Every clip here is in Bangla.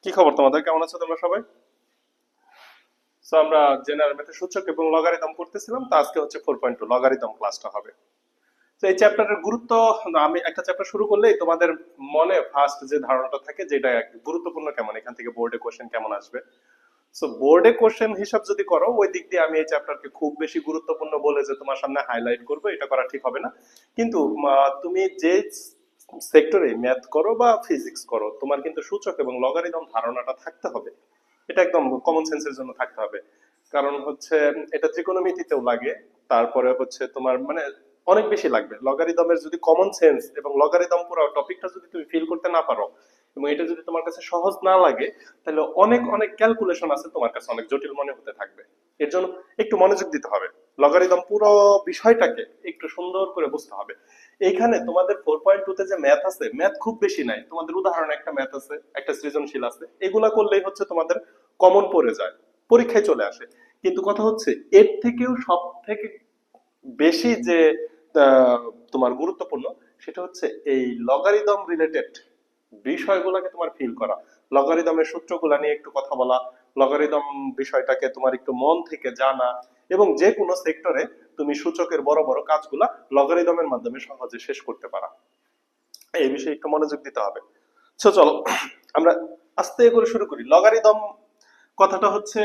কি খবর তোমাদের? কেমন আছো তোমরা সবাই? সো আমরা জেনারেল ম্যাথে সূচক এবং লগারিদম করতেছিলাম, তো আজকে হচ্ছে 4.2 লগারিদম ক্লাসটা হবে। তো এই চ্যাপ্টারের গুরুত্ব, আমি একটা চ্যাপ্টার শুরু করলেই তোমাদের মনে ফার্স্ট যে ধারণাটা থাকে যেটা গুরুত্বপূর্ণ, কেমন এখান থেকে বোর্ডে কোশ্চেন কেমন আসবে। সো বোর্ডে কোশ্চেন হিসাব যদি করো ওই দিক দিয়ে আমি এই চ্যাপ্টারকে খুব বেশি গুরুত্বপূর্ণ বলে যে তোমার সামনে হাইলাইট করবো, এটা করা ঠিক হবে না। কিন্তু তুমি যে সেক্টরে ম্যাথ করো বা ফিজিক্স করো, তোমার কিন্তু সূচক এবং লগারিদম ধারণাটা থাকতে হবে। এটা একদম কমন সেন্সের জন্য থাকতে হবে। কারণ হচ্ছে এটা ত্রিকোণমিতিতেও লাগে, তারপরে হচ্ছে তোমার মানে অনেক বেশি লাগবে। লগারিদমের যদি কমন সেন্স এবং লগারিদম পুরো টপিকটা যদি তুমি ফিল করতে না পারো এবং এটা যদি তোমার কাছে সহজ না লাগে, তাহলে অনেক অনেক ক্যালকুলেশন আছে তোমার কাছে অনেক জটিল মনে হতে থাকবে। এর জন্য একটু মনোযোগ দিতে হবে। লগারিদম পুরো বিষয়টাকে একটু সুন্দর করে বুঝতে হবে। এইখানে তোমাদের 4.2 তে যে ম্যাথ আছে, ম্যাথ খুব বেশি নাই। তোমাদের উদাহরণ একটা ম্যাথ আছে, একটা সৃজনশীল আছে, এগুলা করলেই হচ্ছে তোমাদের কমন পড়ে যায়, পরীক্ষায় চলে আসে। কিন্তু কথা হচ্ছে এর থেকেও সব থেকে বেশি যে তোমার গুরুত্বপূর্ণ, সেটা হচ্ছে এই লগারিদম রিলেটেড বিষয়গুলোকে তোমার ফিল করা, লগারিদমের সূত্রগুলা নিয়ে একটু কথা বলা, লগারিদম বিষয়টাকে তোমার একটু মন থেকে জানা, এবং যে কোনো সেক্টরে তুমি সূচকের বড় বড় কাজগুলা লগারিদমের মাধ্যমে সহজে শেষ করতে পারা, এই বিষয়ে একটু মনোযোগ দিতে হবে। তো চলো আমরা আস্তে করে শুরু করি। লগারিদম কথাটা হচ্ছে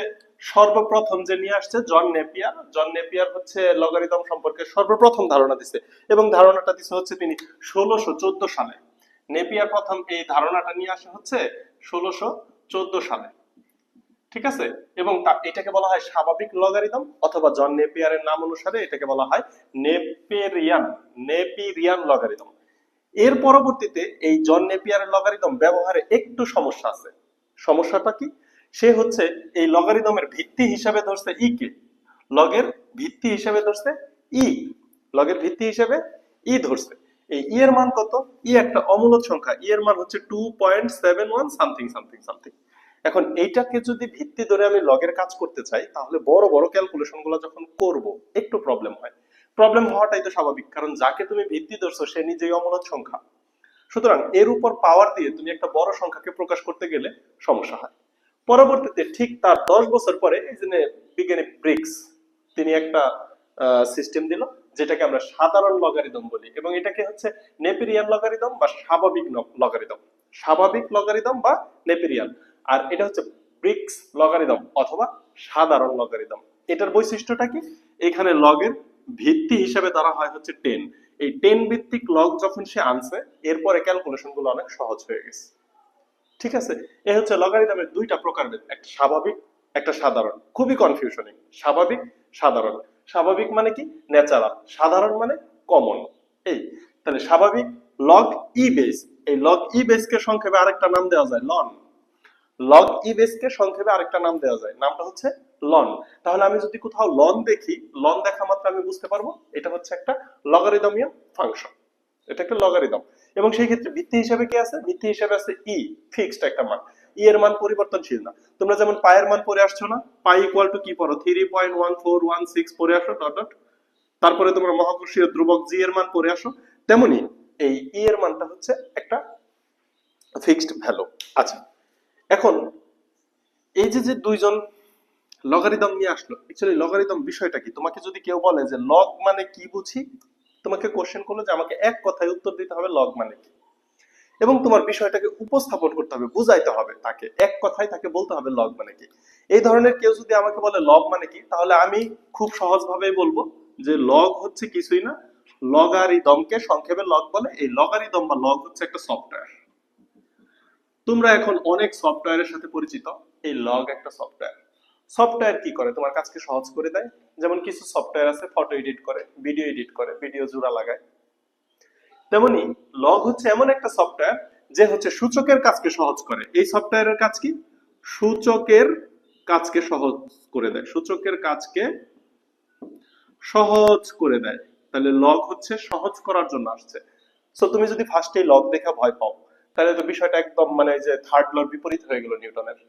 সর্বপ্রথম যে নিয়ে আসছে জন নেপিয়ার। জন নেপিয়ার হচ্ছে লগারিদম সম্পর্কে সর্বপ্রথম ধারণা দিছে, এবং ধারণাটা দিছে হচ্ছে তিনি 1614 সালে। নেপিয়ার প্রথম এই ধারণাটা নিয়ে আসে হচ্ছে 1614 সালে, ঠিক আছে। এবং এটাকে বলা হয় স্বাভাবিক লগারিদম, অথবা জন নেপিয়ারের নাম অনুসারে এটাকে বলা হয় নেপেরিয়ান নেপিরিয়ান লগারিদম। এর পরবর্তীতে এই জন নেপিয়ারের লগারিদম ব্যবহারে একটু সমস্যা আছে। সমস্যাটা কি? সে হচ্ছে এই লগারিদমের ভিত্তি হিসাবে ধরছে ই কে, লগের ভিত্তি হিসাবে ধরছে ই, লগের ভিত্তি হিসাবে ই ধরছে। এই ই এর মান কত? ই একটা অমূলক সংখ্যা, ই এর মান হচ্ছে 2.71 সামথিং সামথিং সামথিং। এখন এইটাকে যদি ভিত্তি ধরে আমি লগের কাজ করতে চাই, তাহলে বড় বড় ক্যালকুলেশন গুলো যখন করব একটু প্রবলেম হয়। প্রবলেম হওয়াটাই তো স্বাভাবিক, কারণ যাকে তুমি ভিত্তি ধরছো সে নিজেই অমূলক সংখ্যা। সুতরাং এর উপর পাওয়ার দিয়ে তুমি একটা বড় সংখ্যাকে প্রকাশ করতে গেলে সমস্যা হয়। পরবর্তীতে ঠিক তার 10 বছর পরে এই যে বিজ্ঞানী ব্রিক্স, তিনি একটা সিস্টেম দিল যেটাকে আমরা সাধারণ লগারিদম বলি, এবং এটাকে হচ্ছে নেপেরিয়ান লগারিদম বা স্বাভাবিক লগারিদম, স্বাভাবিক লগারিদম বা নেপেরিয়ান। আর এটা হচ্ছে ব্রিক্স লগারিদম অথবা সাধারণ লগারিদম। এটার বৈশিষ্ট্যটা কি? এখানে লগের ভিত্তি হিসেবে ধরা হয় হচ্ছে 10। এই 10 ভিত্তিক লগ যখন সে আনছে, এরপরে ক্যালকুলেশন গুলো অনেক সহজ হয়ে গেছে, ঠিক আছে। এ হচ্ছে লগারিদমের দুইটা প্রকারভেদ, একটা স্বাভাবিক, একটা সাধারণ। খুবই কনফিউশনিং, স্বাভাবিক সাধারণ। স্বাভাবিক মানে কি? ন্যাচারাল। সাধারণ মানে কমন। এই তাহলে স্বাভাবিক লগ ই বেস, এই লগ ই বেস কে সংক্ষেপে আরেকটা নাম দেওয়া যায় লন। লগ ই বেস কে সংক্ষেপে আরেকটা নাম দেওয়া যায়, নামটা হচ্ছে লন। তাহলে আমি যদি কোথাও লন দেখি, লন দেখা মাত্র আমি বুঝতে পারবো এটা হচ্ছে একটা লগারিদমিয়ান ফাংশন, এটা একটা লগারিদম। এবং সেই ক্ষেত্রে ভিত্তি হিসেবে কি আছে? ভিত্তি হিসেবে আছে ই, ফিক্সড একটা মান। ই এর মান পরিবর্তনশীল না। তোমরা যেমন পায়ের মান পড়ে আসছো না, পাই ইকুয়াল টু কি পড়ো? 3.1416 পড়ে আসো, ডট ডট। তারপরে তোমরা মহাকর্ষীয় ধ্রুবক জি এর মান পড়ে আসো। তেমনি এই ই এর মানটা হচ্ছে একটা ফিক্সড ভ্যালু। আচ্ছা, এখন এই যে যে দুইজন লগারিদম নিয়ে আসলো, অ্যাকচুয়ালি লগারিদম বিষয়টা কি? তোমাকে যদি কেউ বলে যে লগ মানে কি বুঝি, তোমাকে কোশ্চেন করলো যে আমাকে এক কথায় উত্তর দিতে হবে লগ মানে কি, এবং তোমার বিষয়টাকে উপস্থাপন করতে হবে, বুঝাইতে হবে তাকে, এক কথায় তাকে বলতে হবে লগ মানে কি। এই ধরনের কেউ যদি আমাকে বলে লগ মানে কি, তাহলে আমি খুব সহজভাবেই বলবো যে লগ হচ্ছে কিছুই না, লগারিদমকে সংক্ষেপে লগ বলে। এই লগারিদম বা লগ হচ্ছে একটা সফটওয়্যার। তোমরা এখন অনেক সফটওয়্যারের সাথে পরিচিত, এই লগ একটা সফটওয়্যার। সফটওয়্যার কি করে? তোমার কাজকে সহজ করে দেয়। যেমন কিছু সফটওয়্যার আছে ফটো এডিট করে, ভিডিও এডিট করে, ভিডিও জোড়া লাগায়। তেমনি লগ হচ্ছে এমন একটা সফটওয়্যার যে হচ্ছে সূচকের কাজকে সহজ করে। এই সফটওয়্যারের কাজ কি? সূচকের কাজকে সহজ করে দেয়, সূচকের কাজকে সহজ করে দেয়। তাহলে লগ হচ্ছে সহজ করার জন্য আসছে। সো তুমি যদি ফার্স্টে লগ দেখা ভয় পাও, তাহলে তো বিষয়টা একদম মানে যে থার্ড লর বিপরীত হয়ে গেল নিউটনের।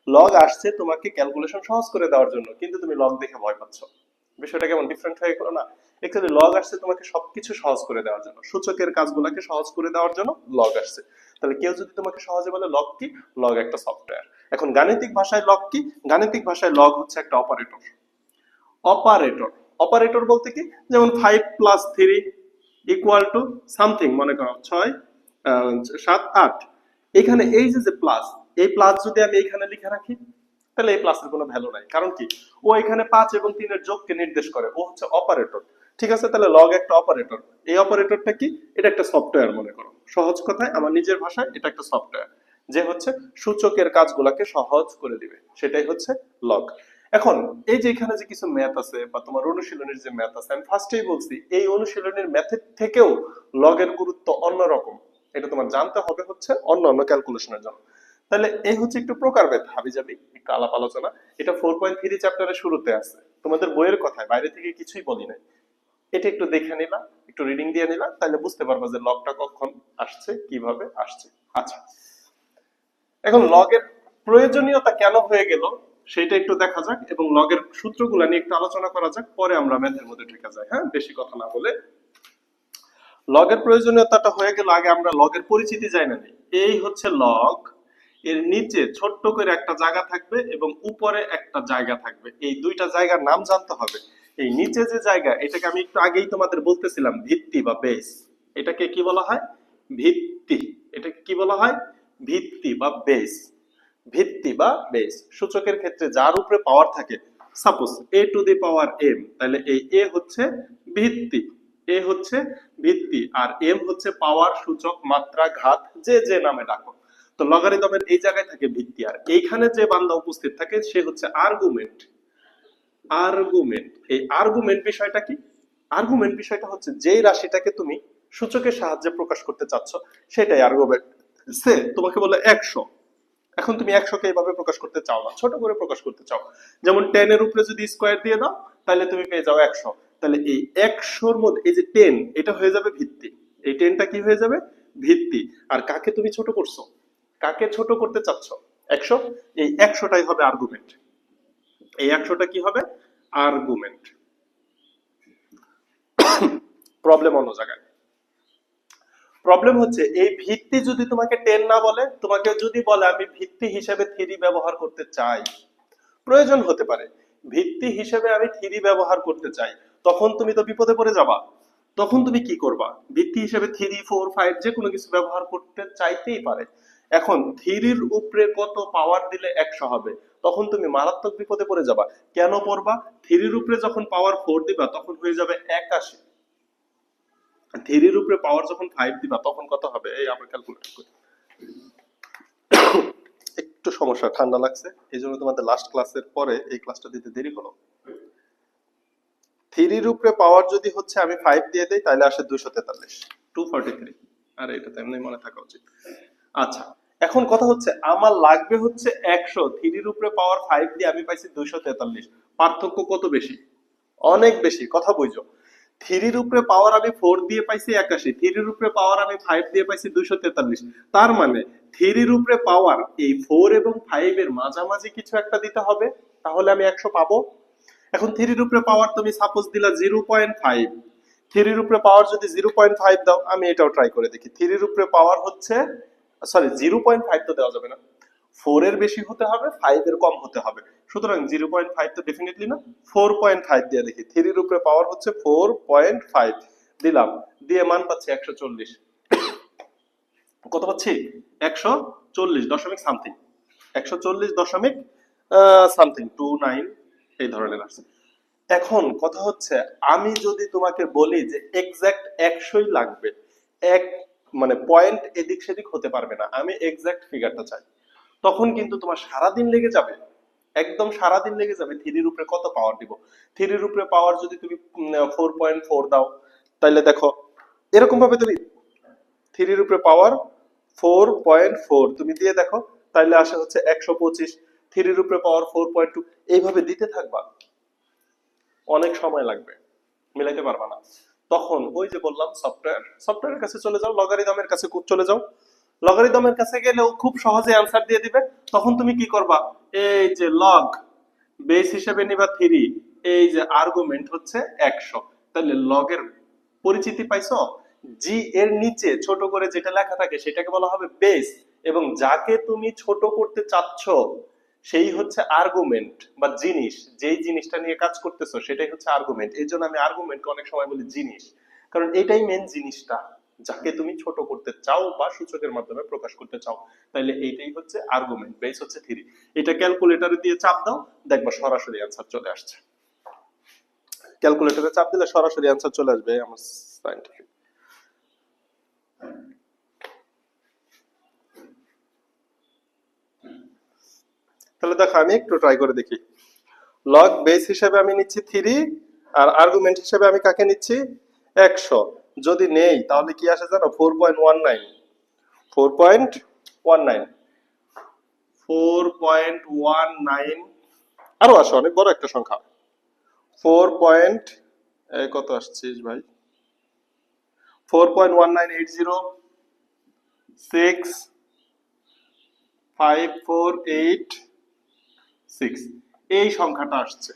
লগ আসছে তোমাকে ক্যালকুলেশন সহজ করে দেওয়ার জন্য, কিন্তু তুমি লগ দেখে ভয় পাচ্ছ। বিষয়টা কেমন ডিফারেন্ট হয়ে গেল না? অ্যাকচুয়ালি লগ আসছে তোমাকে সবকিছু সহজ করে দেওয়ার জন্য, সূচকের কাজগুলোকে সহজ করে দেওয়ার জন্য লগ আসছে। তাহলে কেউ যদি তোমাকে সহজে বলে লগ কি, লগ একটা সফটওয়্যার। এখন গাণিতিক ভাষায় লগ কি, গাণিতিক ভাষায় লগ হচ্ছে একটা অপারেটর। অপারেটর, অপারেটর বলতে কি, যেমন 5 + 3 = সামথিং, মনে করো 6 7 8, এখানে এই যে প্লাস, এই প্লাস যদি আমি এখানে লিখে রাখি তাহলে এই প্লাসের কোনো ভ্যালু নাই, কারণ কি, ও এখানে 5 এবং 3 এর যোগকে নির্দেশ করে, ও হচ্ছে অপারেটর। ঠিক আছে, তাহলে লগ একটা অপারেটর। এই অপারেটরটা কি, এটা একটা সফটওয়্যার মনে করো, সহজ কথায় আমার নিজের ভাষায় এটা একটা সফটওয়্যার, যে হচ্ছে সূচকের কাজগুলোকে সহজ করে দিবে, সেটাই হচ্ছে লগ। এখন এই যে এখানে যে কিছু ম্যাথ আছে বা তোমার অনুশীলনের যে ম্যাথ আছে, আমি ফার্স্টেই বলছি এই অনুশীলনের ম্যাথের থেকেও লগের গুরুত্ব অন্যরকম, এটা তোমার জানতে হবে হচ্ছে অন্য অন্য ক্যালকুলেশনের জন্য। তাহলে এই হচ্ছে একটু প্রকারভেদ, হাবিজাবি একটু আলাপ আলোচনা। এটা 4.3 চ্যাপ্টারের শুরুতে আছে, তোমাদের বইয়ের কথায়, বাইরে থেকে কিছুই বলি নাই। এটা একটু দেখে নিলা, একটু রিডিং দিয়ে নিলা, তাহলে বুঝতে পারবা যে লগটা কখন আসছে, কিভাবে আসছে। আচ্ছা, এখন লগের প্রয়োজনীয়তা কেন হয়ে গেল সেটা একটু দেখা যাক, এবং লগের সূত্রগুলো নিয়ে একটু আলোচনা করা যাক, পরে আমরা ম্যাথের মধ্যে ঢুকে যাই। হ্যাঁ, বেশি কথা না বলে, লগের প্রয়োজনীয়তাটা হয়ে গেল, আগে আমরা লগের পরিচিতি জানি না। এই হচ্ছে লগ, এর নিচে ছোট্ট করে একটা জায়গা থাকবে এবং উপরে একটা জায়গা থাকবে, এই দুইটা জায়গার নাম জানতে হবে। এই নিচে যে জায়গা, এটাকে আমি একটু আগেই তোমাদের বলতেছিলাম ভিত্তি বা বেস। এটাকে কি বলা হয়, ভিত্তি। এটাকে কি বলা হয়, ভিত্তি বা বেস। ভিত্তি বা বেস, সূচকের ক্ষেত্রে যার উপরে পাওয়ার থাকে, সাপোজ a⁴m, তাহলে এই a হচ্ছে ভিত্তি, এ হচ্ছে ভিত্তি, আর এম হচ্ছে পাওয়ার, সূচক, মাত্রা, ঘাত, যে যে নামে ডাকো। তো লগারিদমের এই জায়গায় থাকে ভিত্তি, আর এইখানে যে বান্দা উপস্থিত থাকে সে হচ্ছে আর্গুমেন্ট। আর্গুমেন্ট, এই আর্গুমেন্ট বিষয়টা কি, আর্গুমেন্ট বিষয়টা হচ্ছে যেই রাশিটাকে তুমি সূচকের সাহায্যে প্রকাশ করতে চাচ্ছ সেটাই আর্গুমেন্ট। সে তোমাকে বলে 100, এখন তুমি 100কে এইভাবে প্রকাশ করতে চাও না, ছোট করে প্রকাশ করতে চাও, যেমন 10 এর উপরে যদি স্কয়ার দিয়ে দাও তাহলে তুমি পেয়ে যাও 100। তাহলে এই 100র মধ্যে এই যে 10, এটা হয়ে যাবে ভিত্তি, এই 10টা কি হয়ে যাবে, ভিত্তি। আর কাকে তুমি ছোট করছো, কাকে ছোট করতে চাচ্ছ, 100, এই 100টাই হবে আর্গুমেন্ট। এই 100টা কি হবে, আর্গুমেন্ট। প্রবলেম অন্য জায়গায়, প্রবলেম হচ্ছে এই ভিত্তি যদি তোমাকে 10 না বলে, তোমাকে যদি বলে আমি ভিত্তি হিসেবে 3 ব্যবহার করতে চাই, প্রয়োজন হতে পারে, ভিত্তি হিসেবে আমি 3 ব্যবহার করতে চাই, তখন তুমি তো বিপদে পড়ে যাবা। তখন তুমি কি করবা, ভিত্তি হিসেবে 3 4 5 যে কোনো কিছু ব্যবহার করতে চাইতেই পারে। এখন 3 এর উপরে কত পাওয়ার দিলে 100 হবে, তখন তুমি মারাত্মক বিপদে পড়ে যাবা। কেন পড়বা, 3 এর উপরে যখন পাওয়ার 4 দিবা তখন হয়ে যাবে 81, 3 এর উপরে পাওয়ার যখন 5 দিবা তখন কত হবে, এই আমরা ক্যালকুলেট করি। একটু সমস্যা, ঠান্ডা লাগছে, এই জন্য তোমাদের লাস্ট ক্লাসের পরে এই ক্লাসটা দিতে দেরি হলো। 3 এর উপরে পাওয়ার যদি হচ্ছে আমি 5 দিয়ে দেই তাহলে আসে 243, 243, আর এটা তো এমনি মনে থাকা উচিত। আচ্ছা, এখন কথা হচ্ছে আমার লাগবে হচ্ছে 100, 3 এর উপরে পাওয়ার 5 দিয়ে আমি পাইছি 243, পার্থক্য কত বেশি, অনেক বেশি, কথা বুঝো। 3 এর উপরে পাওয়ার আমি 4 দিয়ে পাইছি 81, 3 এর উপরে পাওয়ার আমি 5 দিয়ে পাইছি 243, তার মানে 3 এর উপরে পাওয়ার এই 4 এবং 5 এর মাঝামাঝি কিছু একটা দিতে হবে, তাহলে আমি 100 পাবো। এখন 3 এর উপরে পাওয়ার তুমি সাপোজ দিলা 0.5, 3 এর উপরে পাওয়ার যদি 0.5 দাও, আমি এটাও ট্রাই করে দেখি। 3 এর উপরে পাওয়ার হচ্ছে, সরি 0.5 তো দেওয়া যাবে না, 4 এর বেশি হতে হবে, 5 এর কম হতে হবে, সুতরাং 0.5 তো ডেফিনেটলি না, 4.5 দিয়ে দেখি। 3 এর উপরে পাওয়ার হচ্ছে 4.5 দিলাম, দিয়ে মান পাচ্ছি 140, কত পাচ্ছি, 140 দশমিক সামথিং, 140 দশমিক সামথিং 29 এই ধরনের আছে। এখন কথা হচ্ছে আমি যদি তোমাকে বলি যে এক্সাক্ট 100ই লাগবে, এক মানে পয়েন্ট এদিক সেদিক হতে পারবে না, আমি এক্সাক্ট ফিগারটা চাই, তখন কিন্তু তোমার সারা দিন লেগে যাবে, একদম সারা দিন লেগে যাবে। 3 এর উপরে কত পাওয়ার দিব, 3 এর উপরে পাওয়ার যদি তুমি 4.4 দাও, তাহলে দেখো এরকম ভাবে তুমি 3 এর উপরে পাওয়ার 4.4 তুমি দিয়ে দেখো, তাহলে আসে হচ্ছে 125, 3 এর উপরে পাওয়ার 4.2, এইভাবে দিতে থাকবা, অনেক সময় লাগবে, মিলাইতে পারবা না। তখন ওই যে বললাম সফটওয়্যার, সফটওয়্যারের কাছে চলে যাও, লগারিদমের কাছে চলে যাও, লগারিদমের কাছে গেলে ও খুব সহজে অ্যানসার দিয়ে দিবে। তখন তুমি কি করবা, এই যে লগ বেস হিসেবে নিবা 3, এই যে আর্গুমেন্ট হচ্ছে 100, তাহলে লগের পরিচিতি পাইছো, জি এর নিচে ছোট করে যেটা লেখা থাকে সেটাকে বলা হবে বেস, এবং যাকে তুমি ছোট করতে চাচ্ছ সেই হচ্ছে আর্গুমেন্ট বা জিনিস, যেই জিনিসটা নিয়ে কাজ করতেছো সেটাই হচ্ছে আর্গুমেন্ট। এই জন্য আমি আর্গুমেন্টকে অনেক সময় বলি জিনিস, কারণ এটাই মেন জিনিসটা যাকে তুমি ছোট করতে চাও বা সূচকের মাধ্যমে প্রকাশ করতে চাও। তাইলে এইটাই হচ্ছে আর্গুমেন্ট, বেস হচ্ছে থিওরি। এটা ক্যালকুলেটরে দিয়ে চাপ দাও, দেখবা সরাসরি অ্যান্সার চলে আসছে। ক্যালকুলেটরে চাপ দিলে সরাসরি অ্যান্সার চলে আসবে আমার সায়েন্টিফিক। তাহলে দেখো আমি একটু ট্রাই করে দেখি। লগ বেস হিসেবে আমি নিচ্ছি 3, আর আর্গুমেন্ট হিসেবে আমি কাকে নিচ্ছি 100। যদি নেই তাহলে কি আসে জানো 4.19, 4.19, 4.19 আরো আসে, অনেক বড় একটা সংখ্যা। 4 পয়েন্ট কত আসছিস ভাই, 4.198065486 এই সংখ্যাটা আসছে।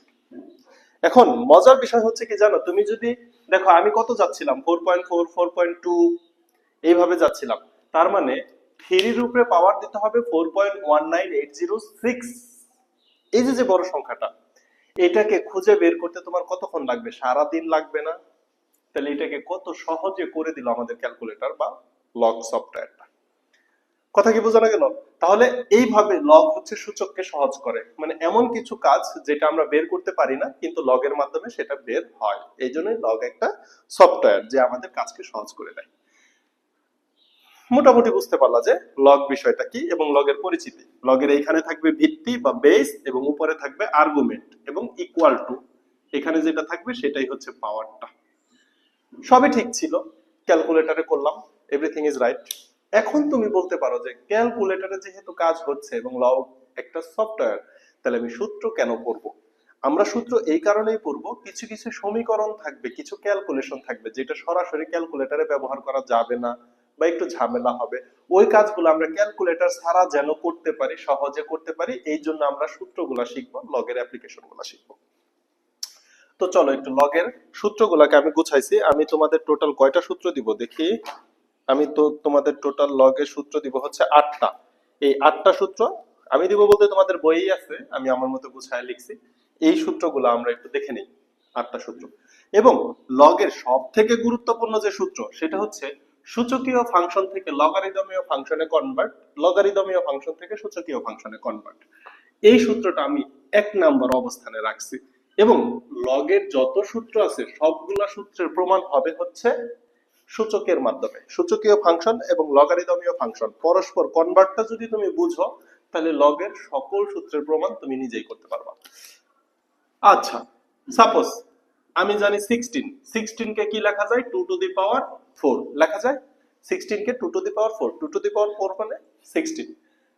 এখন মজার বিষয় হচ্ছে কি জানো, তুমি যদি দেখো আমি কত যাচ্ছিলাম 4.4, 4.2 এইভাবে যাচ্ছিলাম, তার মানে 3 এর উপরে পাওয়ার দিতে হবে 4.19806। এই যে যে বড় সংখ্যাটা, এটাকে খুঁজে বের করতে তোমার কতক্ষণ লাগবে, সারা দিন লাগবে না? তাহলে এটাকে কত সহজে করে দিল আমাদের ক্যালকুলেটর বা লগ সফটওয়্যারটা। কথা কি বোঝানো গেল? তাহলে এইভাবে লগ হচ্ছে সূচককে সহজ করে, মানে এমন কিছু কাজ যেটা আমরা বের করতে পারি না কিন্তু লগের মাধ্যমে সেটা বের হয়। এই জন্যই লগ একটা সফটওয়্যার যে আমাদের কাজকে সহজ করে দেয়। মোটামুটি বুঝতে পারলা যে লগ বিষয়টা কি এবং লগের পরিচিতি। লগের এইখানে থাকবে ভিত্তি বা বেস, এবং উপরে থাকবে আর্গুমেন্ট, এবং ইকুয়াল টু এখানে যেটা থাকবে সেটাই হচ্ছে পাওয়ারটা। সবই ঠিক ছিল, ক্যালকুলেটরে করলাম, এভরিথিং ইজ রাইট। এখন তুমি বলতে পারো যে ক্যালকুলেটরে যেহেতু কাজ হচ্ছে এবং লগ একটা সফটওয়্যার, তাহলে আমি সূত্র কেন পড়বো? আমরা সূত্র এই কারণেই পড়বো, কিছু কিছু সমীকরণ থাকবে, কিছু ক্যালকুলেশন থাকবে যেটা সরাসরি ক্যালকুলেটরে ব্যবহার করা যাবে না বা একটু ঝামেলা হবে। ওই কাজগুলো আমরা ক্যালকুলেটর ছাড়া যেন করতে পারি, সহজে করতে পারি, এই জন্য আমরা সূত্রগুলা শিখবো, লগের অ্যাপ্লিকেশন গুলা শিখবো। তো চলো একটু লগের সূত্রগুলোকে আমি গুছাইছি। আমি তোমাদের টোটাল কয়টা সূত্র দিব দেখি। আমি তো তোমাদের টোটাল লগের সূত্র দিব হচ্ছে 8টা। এই 8টা সূত্র আমি দিব বলতে তোমাদের বইই আছে, আমি আমার মতো গুছায় লিখছি। এই সূত্রগুলো আমরা একটু দেখে নিই, 8টা সূত্র। এবং লগের সব থেকে গুরুত্বপূর্ণ যে সূত্র সেটা হচ্ছে সূচকীয় ফাংশন থেকে লগারিদমীয় ফাংশনে কনভার্ট, লগারিদমীয় ফাংশন থেকে সূচকীয় ফাংশনে কনভার্ট। এই সূত্রটা আমি 1 নাম্বার অবস্থানে রাখছি। এবং লগের যত সূত্র আছে সবগুলা সূত্রের প্রমাণ হবে হচ্ছে সূচকের মাধ্যমে। সূচকীয় ফাংশন এবং লগারিদমীয় ফাংশন পরস্পর কনভার্টটা যদি তুমি বুঝো, তাহলে লগের সকল সূত্রের প্রমাণ তুমি নিজেই করতে পারবা। আচ্ছা, সাপোজ আমি জানি 16, 16 কে কি লেখা যায় 2 টু দি পাওয়ার 4 লেখা যায়। 16 কে 2 to the power 4, 2 to the power 4 মানে 16।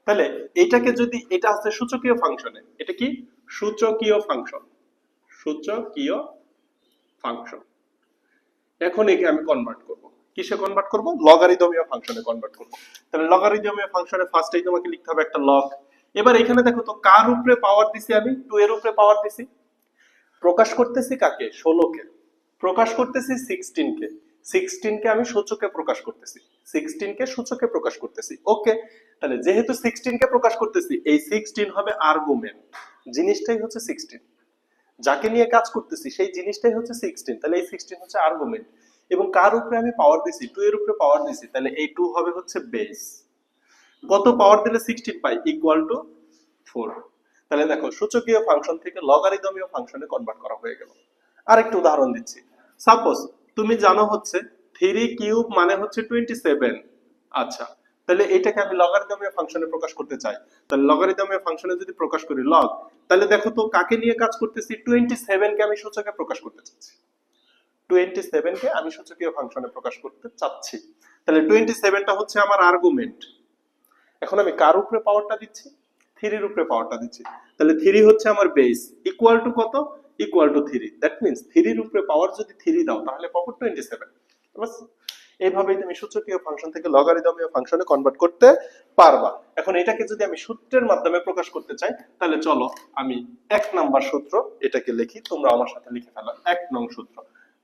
তাহলে এটাকে যদি, এটা আছে সূচকীয় ফাংশনে, এটা কি সূচকীয় ফাংশন, সূচকীয় ফাংশন। এখন একে আমি কনভার্ট করব, কিসে কনভার্ট করব, লগারিদমীয় ফাংশনে কনভার্ট করব। তাহলে লগারিদমীয় ফাংশনে ফার্স্টেই তোমাকে লিখতে হবে একটা লগ। এবার এখানে দেখো তো কার উপরে পাওয়ার দিছি, আমি 2 এর উপরে পাওয়ার দিছি। প্রকাশ করতেছি কাকে, 16 কে। প্রকাশ করতেছি 16 কে, 16 কে আমি সূচকে প্রকাশ করতেছি, 16 কে সূচকে প্রকাশ করতেছি। ওকে, তাহলে যেহেতু 16 কে প্রকাশ করতেছি, এই 16 হবে আর্গুমেন্ট, জিনিসটাই হচ্ছে 16, যাকে নিয়ে কাজ করতেছি সেই জিনিসটাই হচ্ছে 16। তাহলে এই 16 হচ্ছে আর্গুমেন্ট। এবং কার উপরে আমি পাওয়ার দিছি, 2 এর উপরে পাওয়ার দিছি, তাহলে এই 2 হবে হচ্ছে বেস। কত পাওয়ার দিলে 16 পাই, ইকুয়াল টু 4। তাহলে দেখো সূচকীয় ফাংশন থেকে লগারিদমীয় ফাংশনে কনভার্ট করা হয়ে গেল। আরেকটু উদাহরণ দিচ্ছি। সাপোজ তুমি জানো হচ্ছে 3 কিউব মানে হচ্ছে 27। আচ্ছা, তাহলে এটাকে আমি লগারিদমীয় ফাংশনে প্রকাশ করতে চাই। তাহলে লগারিদমীয় ফাংশনে যদি প্রকাশ করি লগ, তাহলে দেখো তো কাকে নিয়ে কাজ করতেছি, 27 কে আমি সূচকে প্রকাশ করতে চাচ্ছি, 27 কে আমি সূচকীয় ফাংশনে প্রকাশ করতে চাচ্ছি। তাহলে 27টা হচ্ছে আমার আর্গুমেন্ট। এখন আমি কার উপরে পাওয়ারটা দিচ্ছি, 3 এর উপরে পাওয়ারটা দিচ্ছি। তাহলে 3 হচ্ছে আমার বেস, ইকুয়াল টু কত, ইকুয়াল টু 3। দ্যাট মিন্স 3 এর উপরে পাওয়ার যদি 3 দাও তাহলে পাবো 27। বাস, এইভাবেই তুমি সূচকীয় ফাংশন থেকে লগারিদমীয় ফাংশনে কনভার্ট করতে পারবা। এখন এটাকে যদি আমি সূত্রের মাধ্যমে প্রকাশ করতে চাই, তাহলে চলো আমি 1 নাম্বার সূত্র এটাকে লিখি, তোমরা আমার সাথে লিখে ফেলো। 1 নং সূত্র,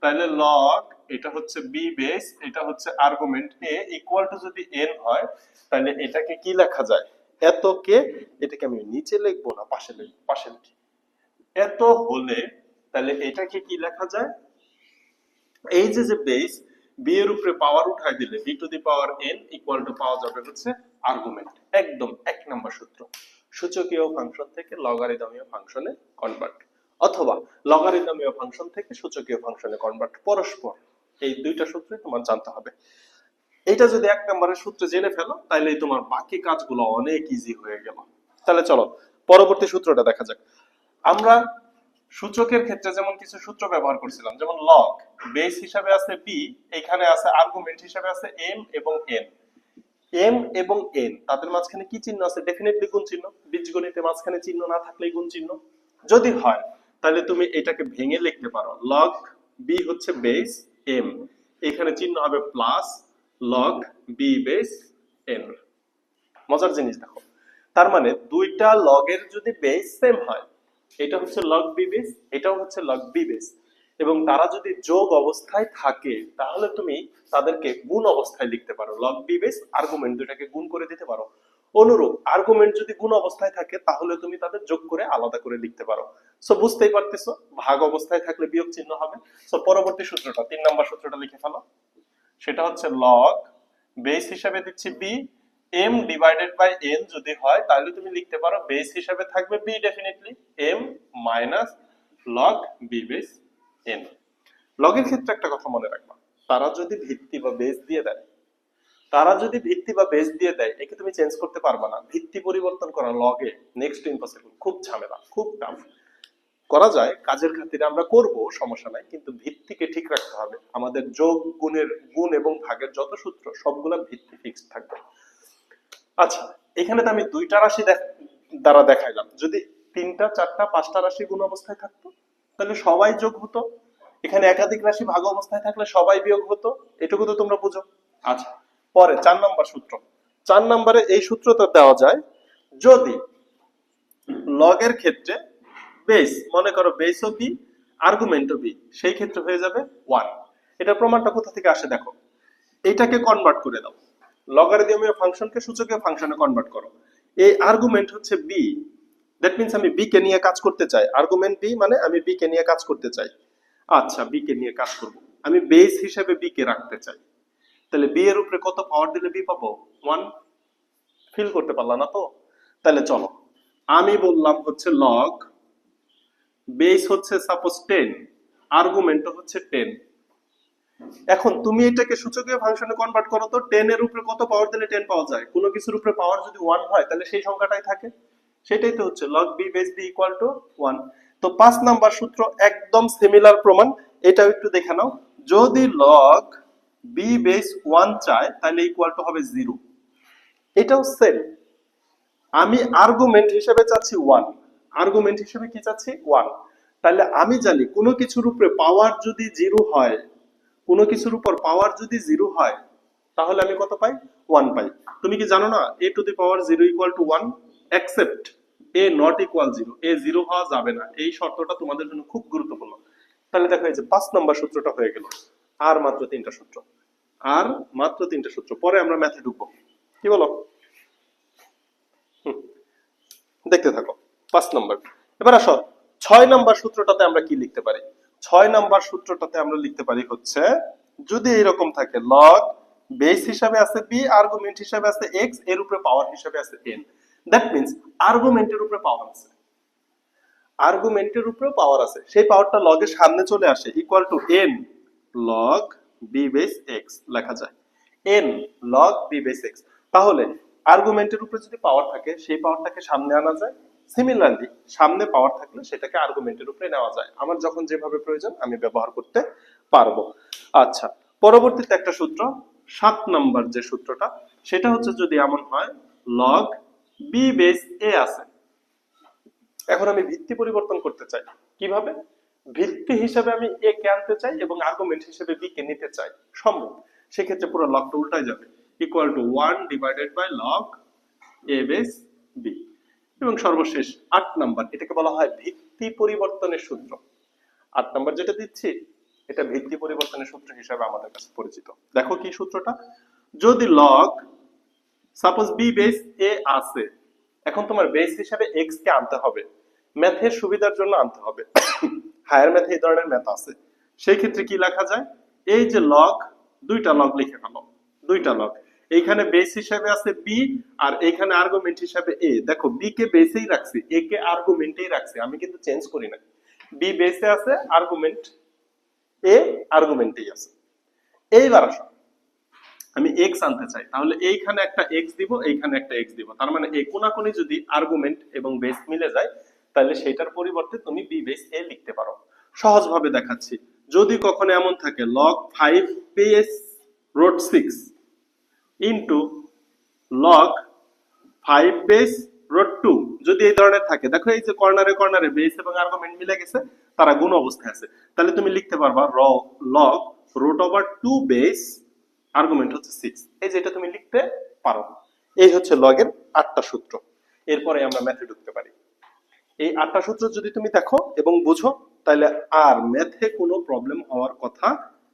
তাহলে লগ এটা হচ্ছে বি বেস, এটা হচ্ছে আর্গুমেন্ট এ ইকুয়াল টু যদি এন হয় তাহলে এটাকে কি লেখা যায়, এত কে, এটাকে আমি নিচে লিখবো না পাশে লিখবো, পাশে লিখি এত হলে তাহলে এটাকে কি লেখা যায়, এই যে যে বেস বি এর উপরে পাওয়ার উঠাই দিলে B to the power N equal to পাওয়া যাবে হচ্ছে আর্গুমেন্ট। একদম এক নম্বর সূত্র, সূচকীয় ফাংশন থেকে লগারিদমীয় ফাংশনে কনভার্ট, অথবা লগারিদমীয় ফাংশন থেকে সূচকীয় ফাংশনে কনভার্ট, পরস্পর এই দুইটা সূত্রই তোমার জানতে হবে। এটা যদি এক নম্বরের সূত্র জেনে ফেলো তাহলে তোমার বাকি কাজগুলো অনেক ইজি হয়ে গেল। তাহলে চলো পরবর্তী সূত্রটা দেখা যাক। আমরা সূচকের ক্ষেত্রে যেমন কিছু সূত্র ব্যবহার করছিলাম, যেমন লগ বেস হিসাবে আছে বি, এখানে আছে আর্গুমেন্ট হিসাবে আছে এম এবং এন। এম এবং এন তাদের মাঝখানে কি চিহ্ন আছে, ডেফিনেটলি গুণ চিহ্ন, বীজগণিতে মাঝখানে চিহ্ন না থাকলেই গুণ চিহ্ন। যদি হয় তাহলে তুমি এটাকে ভেঙে লিখতে পারো, লগ বি হচ্ছে বেস এম, এখানে চিহ্ন হবে plus log B base N. মজার জিনিস দেখো, তার মানে দুইটা লগের যদি বেস সেম হয়, এটা হচ্ছে লগ বি বেস, এটাও হচ্ছে লগ বি বেস, এবং তারা যদি যোগ অবস্থায় থাকে তাহলে তুমি তাদেরকে গুণ অবস্থায় লিখতে পারো, লগ বি বেস আর্গুমেন্ট দুটাকে গুণ করে দিতে পারো। অনুরূপ আর্গুমেন্ট যদি গুণ অবস্থায় থাকে তাহলে তুমি তাদের যোগ করে আলাদা করে লিখতে পারো। সো বুঝতেই পারতেছো, ভাগ অবস্থায় থাকলে বিয়োগ চিহ্ন হবে। সো পরবর্তী সূত্রটা 3 নাম্বার সূত্রটা লিখে ফেলো, সেটা হচ্ছে লগ বেস হিসাবে দিচ্ছি B, m divided by n যদি হয় তাহলে তুমি লিখতে পারো বেস হিসাবে থাকবে b definitely, m minus log b base n। লগের ক্ষেত্রে একটা কথা মনে রাখবা, তারা যদি ভিত্তি বা বেস দিয়ে দেয়, তারা যদি ভিত্তি বা বেস দিয়ে দেয় একে তুমি চেঞ্জ করতে পারবা না। ভিত্তি পরিবর্তন করা লগে নেক্সট টু ইম্পসিবল, খুব ঝামেলা, খুব টাফ। করা যায় কাজের খাতিরে আমরা করব, সমস্যা নাই, কিন্তু ভিত্তিকে ঠিক রাখতে হবে। আমাদের যোগ গুণের গুণ এবং ভাগের যত সূত্র সবগুলা ভিত্তি ফিক্সড থাকবে। আচ্ছা, এখানে তো আমি দুইটা রাশি দ্বারা দেখাইলাম, যদি 3টা 4টা 5টা রাশি গুণ অবস্থায় থাকতো তাহলে সবাই যোগ হতো, এখানে একাধিক রাশি ভাগ অবস্থায় থাকলে সবাই বিয়োগ হতো, এটুকু তো তোমরা বুঝো। আচ্ছা, পরে 4 নাম্বার সূত্র, 4 নম্বরে এই সূত্রটা দেওয়া যায় যদি লগের ক্ষেত্রে বেস, মনে করো বেসও বি আর্গুমেন্টও বি, সেই ক্ষেত্রে হয়ে যাবে 1। এটা প্রমাণটা কোথা থেকে আসে দেখো, এটাকে কনভার্ট করে দাও, লগারিদমীয় ফাংশনকে সূচকীয় ফাংশনে কনভার্ট করো। এই আর্গুমেন্ট হচ্ছে বি, দ্যাট মিন্স আমি বি কে নিয়ে কাজ করতে চাই, আর্গুমেন্ট বি মানে আমি বি কে নিয়ে কাজ করতে চাই। আচ্ছা, বি কে নিয়ে কাজ করব, আমি বেস হিসেবে বি কে রাখতে চাই, তাহলে বি এর উপরে কত পাওয়ার দিলে বি পাবো, 1। ফিল করতে পারলা না তো? তাহলে চলো, আমি বললাম হচ্ছে লগ বেস হচ্ছে সাপোজ 10, আর্গুমেন্ট হচ্ছে 10। এখন তুমি এটাকে সূচকীয় ফাংশনে কনভার্ট করো তো, 10 এর উপরে কত পাওয়ার দিলে 10 পাওয়া যায়, কোনো কিছুর উপরে পাওয়ার যদি 1 হয় তাহলে সেই সংখ্যাটাই থাকে, সেটাই তো হচ্ছে log b base b equal to 1। তো 5 নাম্বার সূত্র একদম সিমিলার প্রমাণ, এটাও একটু দেখে নাও, যদি log b বেস 1 চায় তাহলে ইকুয়াল টু হবে 0, এটাও সেম। আমি আর্গুমেন্ট হিসেবে চাচ্ছি 1, আর্গুমেন্ট হিসেবে কি চাচ্ছি 1, তাহলে আমি জানি কোনো কিছুর উপরে পাওয়ার যদি 0 হয়, কোনো কিছুর উপর পাওয়ার যদি 0 হয় তাহলে আমি কত পাই, 1 পাই। তুমি কি জানো না a two the power 0 equal to 1 except a not equal 0, a 0 হওয়া যাবে না, এই শর্তটা তোমাদের জন্য খুব গুরুত্বপূর্ণ। তাহলে দেখো এই যে 5 নাম্বার সূত্রটা হয়ে গেল, আর মাত্র 3টা সূত্র, আর মাত্র 3টা সূত্র, পরে আমরা ম্যাথে ঢুকবো, কি বলো? দেখতে থাকো 5 নাম্বার। এবার আসো 6 নাম্বার সূত্রটাতে আমরা কি লিখতে পারি, 6 নাম্বার সূত্রটাতে আমরা লিখতে পারি হচ্ছে যদি এরকম থাকে লগ বেস হিসাবে আছে বি, আর্গুমেন্ট হিসাবে আছে এক্স, এর উপরে পাওয়ার হিসাবে আছে এন, দ্যাট মিন্স আর্গুমেন্টের উপরে পাওয়ার আছে, আর্গুমেন্টের উপরে পাওয়ার আছে, সেই পাওয়ারটা লগের সামনে চলে আসে, equal to N log B base X লেখা যায়, N log B base X. তাহলে আর্গুমেন্টের উপরে যদি পাওয়ার থাকে সেই পাওয়ারটাকে সামনে আনা যায়, সিমিলারলি সামনে পাওয়ার থাকলে সেটাকে আর্গুমেন্টের উপরে নেওয়া যায়, আমার যখন যেভাবে প্রয়োজন আমি ব্যবহার করতে পারবো। আচ্ছা, পরবর্তীতে একটা সূত্র 7 নাম্বার যে সূত্রটা, সেটা হচ্ছে যদি এমন হয় লগ বি বেস এ আছে, এখন আমি ভিত্তি পরিবর্তন করতে চাই, কিভাবে? ভিত্তি হিসেবে আমি এ কে আনতে চাই এবং আর্গুমেন্ট হিসেবে বি কে নিতে চাই, সম্ভব। সেক্ষেত্রে পুরো লগটা উল্টায় যাবে, equal to 1 divided by log A base B. এবং সর্বশেষ 8 নাম্বার, এটাকে বলা হয় ভিত্তি পরিবর্তনের সূত্র। 8 নাম্বার যেটা দিচ্ছি এটা ভিত্তি পরিবর্তনের সূত্র হিসাবে আমাদের কাছে পরিচিত। দেখো কি সূত্রটা, যদি লগ সাপোজ বি বেস এ আছে, এখন তোমার বেস হিসাবে এক্স কে আনতে হবে, ম্যাথের সুবিধার জন্য আনতে হবে, হায়ার ম্যাথে এই ধরনের ম্যাথ আছে, সেই ক্ষেত্রে কি লেখা যায়, এই যে লগ, দুইটা লগ লিখে ফেলো, দুইটা লগ, এইখানে বেস হিসাবে আছে বি আর এইখানে আর্গুমেন্ট হিসাবে এ। দেখো বি কে বেসেই রাখছি, এ কে আর্গুমেন্টেই রাখছি, আমি কিন্তু চেঞ্জ করি না। বি বেসে আছে, আর্গুমেন্ট এ আর্গুমেন্টেই আছে। এইবার আসো, আমি এক্স আনতে চাই, তাহলে এইখানে একটা এক্স দিব, এইখানে একটা এক্স দিব, তার মানে এই কোনাকুনি যদি আর্গুমেন্ট এবং বেস মিলে যায়, তাহলে সেটার পরিবর্তে তুমি বি বেস এ লিখতে পারো। সহজ ভাবে দেখাচ্ছি, যদি কখনো এমন থাকে log 5 base root 6 into log 5 base root 2, যদি এই ধরনের থাকে, দেখো এই যে কর্নারে কর্নারে বেস এবং আর্গুমেন্ট মিলে গেছে, তারা গুণ অবস্থায় আছে, তাহলে তুমি লিখতে পারবা log root over 2 base, argument হচ্ছে 6, এই যে এটা তুমি লিখতে পারো। এই হচ্ছে লগের 8টা সূত্র। এরপরে আমরা ম্যাথে ঢুকতে পারি। এই 8টা সূত্র যদি তুমি দেখো এবং বুঝো, তাহলে আর ম্যাথে কোনো প্রবলেম হওয়ার কথা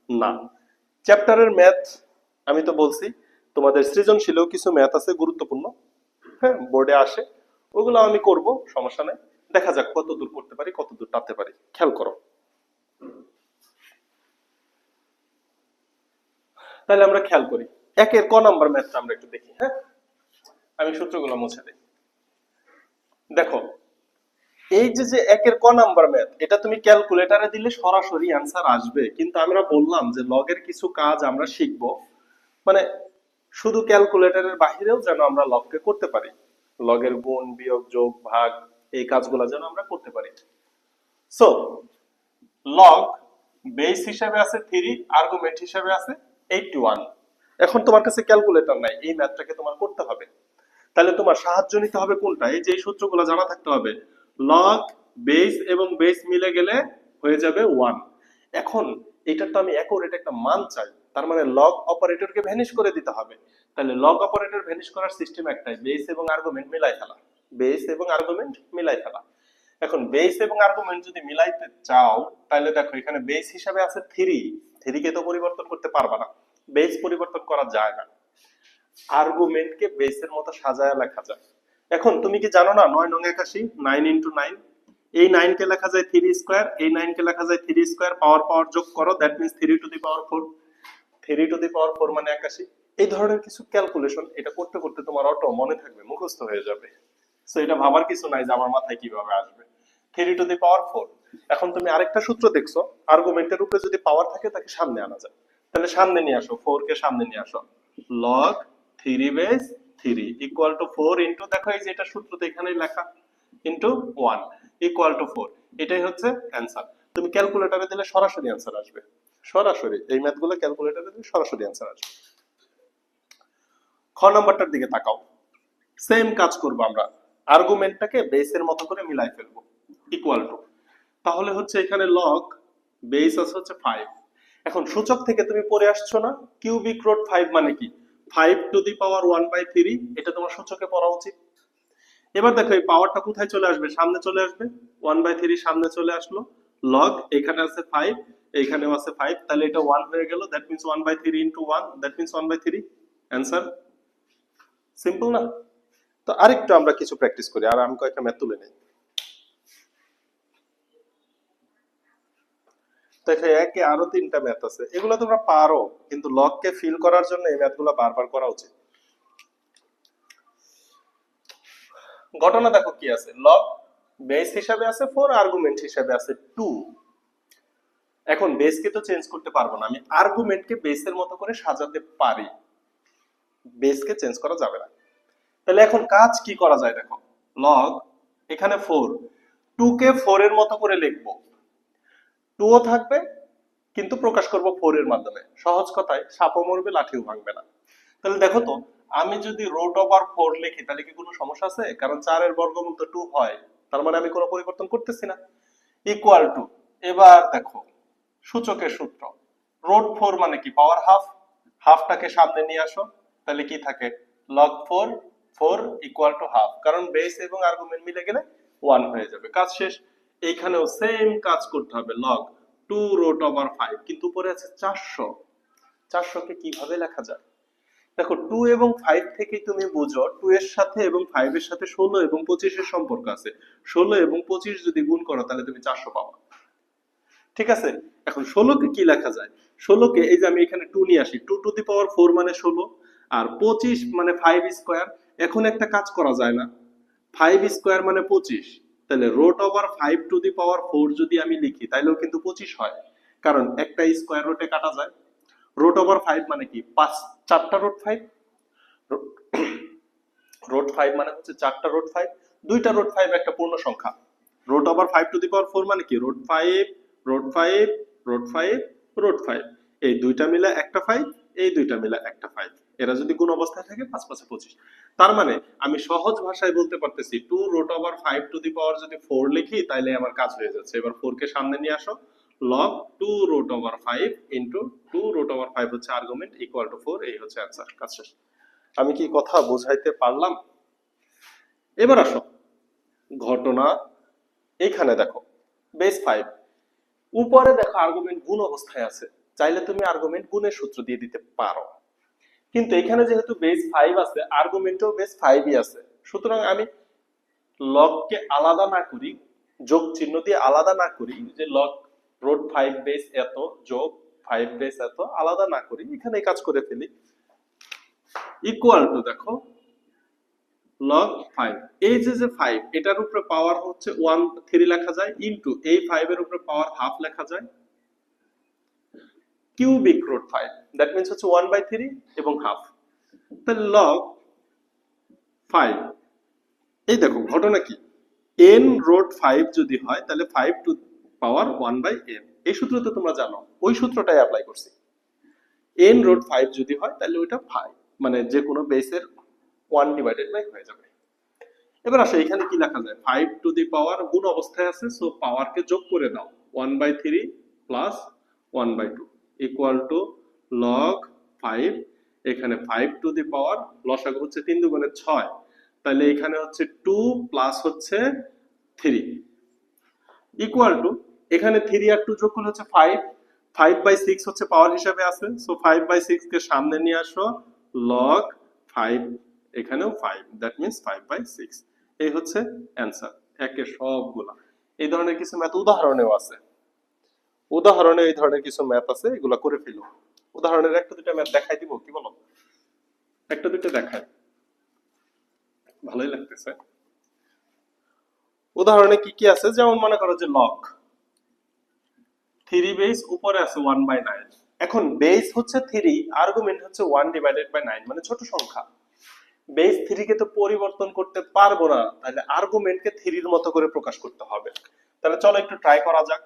না। চ্যাপ্টারের ম্যাথ আমি তো বলছি, তোমাদের সৃজনশীলেও কিছু ম্যাথ আছে গুরুত্বপূর্ণ, হ্যাঁ বোর্ডে আসে, ওগুলো আমি করব, সমস্যা নাই। দেখা যাক কত দূর করতে পারি, কত দূর টানতে পারি, খেয়াল করো। তাহলে আমরা খেয়াল করি, একের ক নাম্বার ম্যাথটা আমরা একটু দেখি। হ্যাঁ, আমি সূত্রগুলো মুছে দিই। দেখো এই যে একের ক নাম্বার ম্যাথ, এটা তুমি ক্যালকুলেটরে দিলে সরাসরি অ্যান্সার আসবে, কিন্তু আমরা বললাম যে লগের কিছু কাজ আমরা শিখব, মানে শুধু ক্যালকুলেটরের বাহিরেও যেন আমরা লগকে করতে পারি, লগের গুণ বিয়োগ যোগ ভাগ এই কাজগুলো যেন আমরা করতে পারি। সো লগ বেস হিসাবে আছে 3, আর্গুমেন্ট হিসাবে আছে 81। এখন তোমার কাছে ক্যালকুলেটর নাই, এই ম্যাথটাকে তোমার করতে হবে, তাহলে তোমার সাহায্য নিতে হবে কোনটা, এই যে সূত্রগুলো জানা থাকতে হবে। লগ বেস এবং বেস মিলে গেলে হয়ে যাবে 1। এখন এটার তো আমি অ্যাকুরেট একটা মান চাই, তার মানে লগ অপারেটরকে ভ্যানিশ করে দিতে হবে। তাহলে লগ অপারেটর ভ্যানিশ করার সিস্টেম একটাই, বেস এবং আর্গুমেন্ট মিলাই ফেলা, বেস এবং আর্গুমেন্ট মিলাই ফেলা। এখন বেস এবং আর্গুমেন্ট যদি মিলাইতে চাও, তাহলে দেখো এখানে বেস হিসাবে আছে 3, 3 কে তো পরিবর্তন করতে পারবা না, বেস পরিবর্তন করা যায় না, আর্গুমেন্টকে বেসের মতো সাজায় লেখা যায়। এখন তুমি কি জানো না 9 9 81, 9 ইনটু 9, এই 9 কে লেখা যায় 3 স্কয়ার, এই 9 কে লেখা যায় 3 স্কয়ার, পাওয়ার পাওয়ার যোগ করো, that means 3 to the power 4, 3 to the power 4 মানে 81। এই ধরনের কিছু ক্যালকুলেশন এটা করতে করতে তোমার অটো মনে থাকবে, মুখস্থ হয়ে যাবে। সো এটা ভাবার কিছু নাই যে আমার মাথায় কিভাবে আসবে, 3 টু দি পাওয়ার 4। এখন তুমি আরেকটা সূত্র দেখছো, আর্গুমেন্টের উপরে যদি পাওয়ার থাকে তাকে সামনে আনা যায়, তাহলে সামনে নিয়ে আসো, 4 কে সামনে নিয়ে আসো, log 3 base 3 equal to 4 into, দেখো এই যে এটা সূত্রতে এখানেই লেখা, ইনটু 1 ইকুয়াল টু 4, এটাই হচ্ছে অ্যানসার। তুমি ক্যালকুলেটরে দিলে সরাসরি অ্যানসার আসবে, সরাসরি এই ম্যাথগুলো ক্যালকুলেটরে দিলে সরাসরি অ্যানসার আসবে। খ নাম্বারটার দিকে তাকাও, সেম কাজ করব আমরা, আর্গুমেন্টটাকে বেসের মতো করে মিলাই ফেলবো, ইকুয়াল টু, তাহলে হচ্ছে এখানে লগ বেস আছে হচ্ছে 5। এখন সূচক থেকে তুমি পড়ে আসছো না, কিউবিক রুট 5 মানে কি, 5 টু দি পাওয়ার 1/3, এটা তোমার সূচকে পড়া উচিত। এবার দেখো এই পাওয়ারটা কোথায় চলে আসবে, সামনে চলে আসবে, 1/3 সামনে চলে আসলো, লগ এখানে আছে 5, এইখানেও আছে 5, তাহলে এটা 1 হয়ে গেল, that means 1/3 into 1, that means 1/3, answer. Simple না? তো আরেকটু আমরা কিছু প্র্যাকটিস করি, আর আমি কয়েকটা ম্যাথ তুলে নেই। দেখো একে আরো 3টা ম্যাথ আছে, এগুলো তোমরা পারো, কিন্তু লগকে ফিল করার জন্য এই ম্যাথগুলো বারবার করা উচিত। ঘটনা দেখো কি আছে, লগ বেস হিসাবে আছে 4, আর্গুমেন্ট হিসাবে আছে 2। এখন বেসকে তো চেঞ্জ করতে পারবো না, আমি আর্গুমেন্টকে বেসের মতো করে সাজাতে পারি, বেসকে চেঞ্জ করা যাবে না। তাহলে এখন কাজ কি করা যায়, দেখো লগ এখানে 4, 2 কে 4 এর মতো করে লিখবো, 2 ও থাকবে কিন্তু প্রকাশ করব 4 এর মাধ্যমে, সহজ কথায় সাপও মরবে লাঠিও ভাঙবে না। তাহলে দেখো তো, আমি যদি রুট ওভার 4 লিখি তাহলে কি কোনো সমস্যা আছে, কারণ 4 এর বর্গমূল তো 2 হয়, তার মানে আমি কোনো পরিবর্তন করতেছি না, ইকুয়াল টু, এবার দেখো সূচকের সূত্র, রুট 4 মানে কি পাওয়ার হাফ, হাফটাকে সামনে নিয়ে আসো, তাহলে কি থাকে log 4, 4 ইকুয়াল টু হাফ, কারণ বেস এবং আর্গুমেন্ট মিলে গেলে 1 হয়ে যাবে, কাজ শেষ। এইখানেও সেম কাজ করতে হবে, log টু রুট ওভার 5, কিন্তু উপরে আছে 400। 400 কে কিভাবে লেখা যায়? দেখো 2 এবং 5 থেকে তুমি বুঝো 2 এর সাথে এবং 5 এর সাথে 16 এবং 25 এর সম্পর্ক আছে। 16 এবং 25 যদি গুণ করো তাহলে তুমি 400 পাবা। ঠিক আছে, এখন 16 কে কি লেখা যায়? 16 কে এই যে আমি এখানে 2 নিয়ে আসি, 2 টু দি পাওয়ার 4 মানে 16, আর 25 মানে 5 স্কয়ার। এখন একটা কাজ করা যায় না, 5 স্কয়ার মানে 25, তাহলে root over 5 to the power 4 যদি আমি লিখি তাহলেও কিন্তু 25 হয়, কারণ একটা স্কয়ার রুটে কাটা যায়। রুট ওভার 5 মানে কি 5 চারটা রুট 5, রুট 5 মানে হচ্ছে চারটা রুট 5, দুইটা রুট 5 একটা পূর্ণ সংখ্যা। Root over 5 to the power 4 মানে কি রুট 5 রুট 5 রুট 5 রুট 5, এই দুইটা মিলে একটা 5, এই দুইটা মিলে একটা 5, এরা যদি গুণ অবস্থায় থাকে 5 5 25। তার মানে আমি সহজ ভাষায় বলতে পারতেছি 2 রুট ওভার 5 টু দি পাওয়ার যদি 4 লিখি তাহলে আমার কাজ হয়ে যাচ্ছে। এবার 4 কে সামনে নিয়ে আসো, log 2 root over 5 into 2 root over 5 হচ্ছে আর্গুমেন্ট ইকুয়াল টু 4, এই হচ্ছে आंसर। কাজ শেষ। আমি কি কথা বোঝাইতে পারলাম? এবার আসো ঘটনা, এখানে দেখো বেস 5, উপরে দেখো আর্গুমেন্ট গুণ অবস্থায় আছে, চাইলে তুমি আর্গুমেন্ট গুণের সূত্র দিয়ে দিতে পারো, কিন্তু এখানে যেহেতু বেস 5 আছে আর্গুমেন্টও বেস 5ই আছে, সুতরাং আমি লগ কে আলাদা না করি, যোগ চিহ্ন দিয়ে আলাদা না করি, যে লগ রুট 5 বেস এত যোগ 5 বেস এত আলাদা না করি, এখানে কাজ করে ফেলি, ইকুয়াল টু দেখো log 5, এই যে 5 এটার উপরে পাওয়ার হচ্ছে 1 3 লেখা যায়, ইনটু এই 5 এর উপরে পাওয়ার হাফ লেখা যায়, কিউবিক রুট 5, দ্যাট মিন্স হচ্ছে 1/3 এবং হাফ। তাহলে log 5, এই দেখো ঘটনা কি, n রুট 5 যদি হয় তাহলে 5 টু পাওয়ার 1/n, এই সূত্র তো তোমরা জানো, ওই সূত্রটাই অ্যাপ্লাই করছি। n রুট 5 যদি হয় তাহলে ওইটা 5 মানে যে কোনো বেসের 1 ডিভাইডেড বাই হয়ে যাবে। এবার আসো এখানে কি লেখা যায়, 5 টু দি পাওয়ার গুণ অবস্থায় আছে, সো পাওয়ারকে যোগ করে দাও, 1/3 প্লাস 1/2 ইকুয়াল টু log 5, এখানে 5 টু দি পাওয়ার লসাগু হচ্ছে 3 দুগুণে 6, তাহলে এখানে হচ্ছে 2 প্লাস হচ্ছে 3 ইকুয়াল টু, এখানে 3 আর 2 যোগ করলে হচ্ছে 5, 5/6 হচ্ছে পাওয়ার হিসাবে আছে, সো 5/6 কে সামনে নিয়ে আসো, log 5, এখানেও 5, দ্যাট মিন্স 5/6, এই হচ্ছে অ্যান্সার একে সবগুলা। এই ধরনের কিছু ম্যাথ উদাহরণেও আছে, উদাহরণে এই ধরনের কিছু ম্যাথ আছে, এগুলা করে ফেলো। উদাহরণের একটা দুটো ম্যাথ দেখাই দিব, কি বলো? একটা দুটো দেখাই, ভালোই লাগতেছে। উদাহরণে কি কি আছে, যেমন মনে করো যে লগ 3 বেস উপরে আছে 1/9, এখন বেস হচ্ছে 3, আর্গুমেন্ট হচ্ছে 1/9 মানে ছোট সংখ্যা, বেস 3 কে তো পরিবর্তন করতে পারবো না, তাহলে আর্গুমেন্টকে 3 এর মতো করে প্রকাশ করতে হবে। তাহলে চলো একটু ট্রাই করা যাক।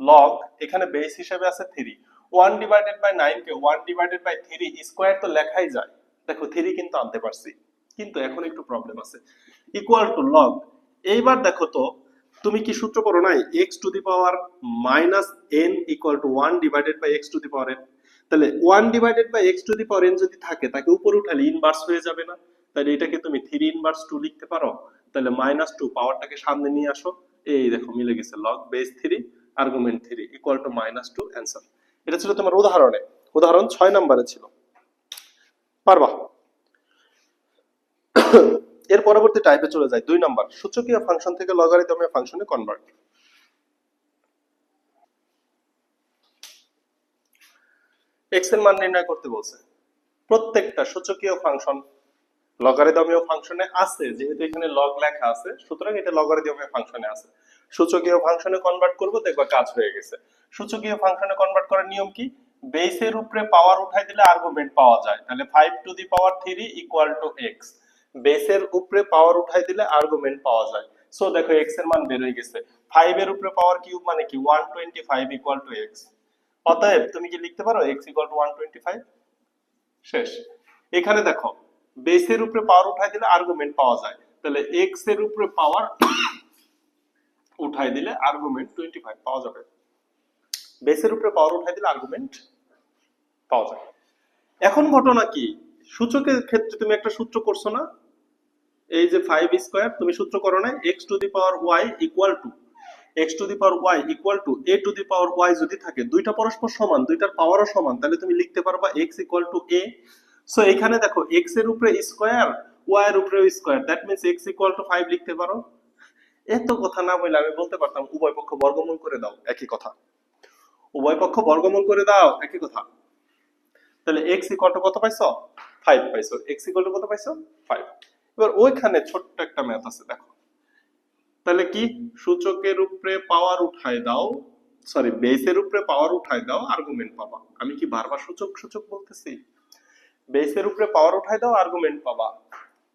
লগ এখানে বেস হিসেবে আছে 3, 1/9 কে 1/3 স্কয়ার তো লেখাই যায়, দেখো 3 কিন্তু আনতে পারছি, কিন্তু এখন একটু প্রবলেম আছে, ইকুয়াল টু লগ, এইবার দেখো তো তুমি কি সূত্র পড়ো নাই, x to the power minus n equal to 1/x two the power n, তাহলে 1/x two the power n যদি থাকে তাকে উপরে উঠালে ইনভার্স হয়ে যাবে না, তাহলে এটাকে তুমি 3 ইনভার্স 2 লিখতে পারো, তাহলে -2 পাওয়ারটাকে সামনে নিয়ে আসো, এই দেখো মিলে গেছে, log base 3 argument 3 equal to -2 answer. এটা ছিল তোমার উদাহরণে, উদাহরণ 6 নম্বরে ছিল, পারবা? এর পরবর্তী টাইপে চলে যায় 2 নাম্বার, সূচকীয় ফাংশন থেকে লগারিদমীয় ফাংশনে কনভার্ট। x এর মান নির্ণয় করতে বলছে, প্রত্যেকটা সূচকীয় ফাংশন লগারিদমীয় ফাংশনে আছে, যেহেতু এখানে লগ লেখা আছে সুতরাং এটা লগারিদমীয় ফাংশনে আছে, সূচকীয় ফাংশনে কনভার্ট করব, দেখবা কাজ হয়ে গেছে। সূচকীয় ফাংশনে কনভার্ট করার নিয়ম কি, বেসের উপরে পাওয়ার উঠাই দিলে আর্গুমেন্ট পাওয়া যায়, তাহলে 5 to the power 3 equal to x, বেসের উপরে পাওয়ার উঠাই দিলে আর্গুমেন্ট পাওয়া যায়, সো দেখো x এর মান বের হয়ে গেছে, 5 এর উপরে পাওয়ার কিউব মানে কি 125 ইকুয়াল টু x, অতএব তুমি কি লিখতে পারো x ইকুয়াল টু 125, শেষ। এখানে দেখো বেসের উপরে পাওয়ার উঠাই দিলে আর্গুমেন্ট পাওয়া যায়, তাহলে x এর উপরে পাওয়ার উঠাই দিলে আর্গুমেন্ট 25 পাওয়া যাবে, বেসের উপরে পাওয়ার উঠাই দিলে আর্গুমেন্ট পাওয়া যায়। এখন ঘটনা কি, সূচকের ক্ষেত্রে তুমি একটা সূত্র করছো না, এই যে 5 স্কয়ার তুমি সূত্র করো না, x to the power y equal to X to the power Y equal to A to the power Y যদি থাকে, দুইটা পরস্পর সমান, দুইটার পাওয়ারও সমান, তাহলে তুমি লিখতে পারবা x equal to A. So এখানে দেখো এক্স এর উপরে স্কয়ার, ওয়াই এর উপরে square, that means x equal to 5 লিখতে পারো। এত কথা না বলে আমি বলতে পারতাম উভয় পক্ষ বর্গমূল করে দাও, একই কথা। উভয় পক্ষ বর্গমূল করে দাও, একই কথা। তাহলে x ইকুয়াল টু কত পাইছো? 5 পাইছো। x ইকুয়াল টু কত পাইছো? 5। এবার ওইখানে ছোট্ট একটা ম্যাথ আছে, দেখো। তাহলে কি, সূচকের উপরে পাওয়ার উঠায় দাও, সরি বেসের উপরে পাওয়ার উঠায় দাও, আর্গুমেন্ট পাবা। আমি কি বারবার সূচক সূচক বলতেছি? বেসের উপরে পাওয়ার উঠায় দাও, আর্গুমেন্ট পাবা।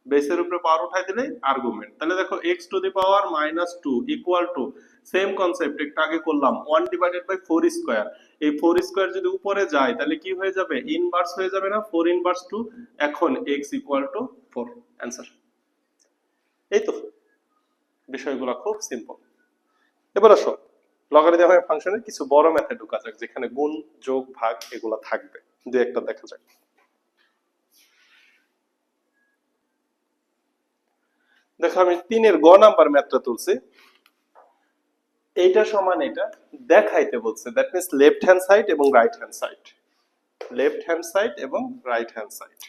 বেসের উপরে পাওয়ার উঠাই দিলে আর্গুমেন্ট। তাহলে দেখো x to the power -2 equal to, same concept একটু আগে করলাম, 1 ডিভাইডেড বাই 4 স্কয়ার। এই 4 স্কয়ার যদি উপরে যায় তাহলে কি হয়ে যাবে? ইনভার্স হয়ে যাবে না? 4 ইনভার্স 2। এখন x ইকুয়াল টু 4, অ্যানসার। এই তো, বিষয়গুলো খুব সিম্পল। এবার আসো লগারিদম ফাংশনের কিছু বড় ম্যাথে ঢোকা যাক, যেখানে গুণ যোগ ভাগ এগুলা থাকবে, দুই একটা দেখা যাক। দেখো আমি 3 এর গ নাম্বার ম্যাথটা তুলছি। এইটা সমান এটা দেখাইতে বলছে, that means left hand side এবং right hand side, left hand side এবং রাইট হ্যান্ড সাইড।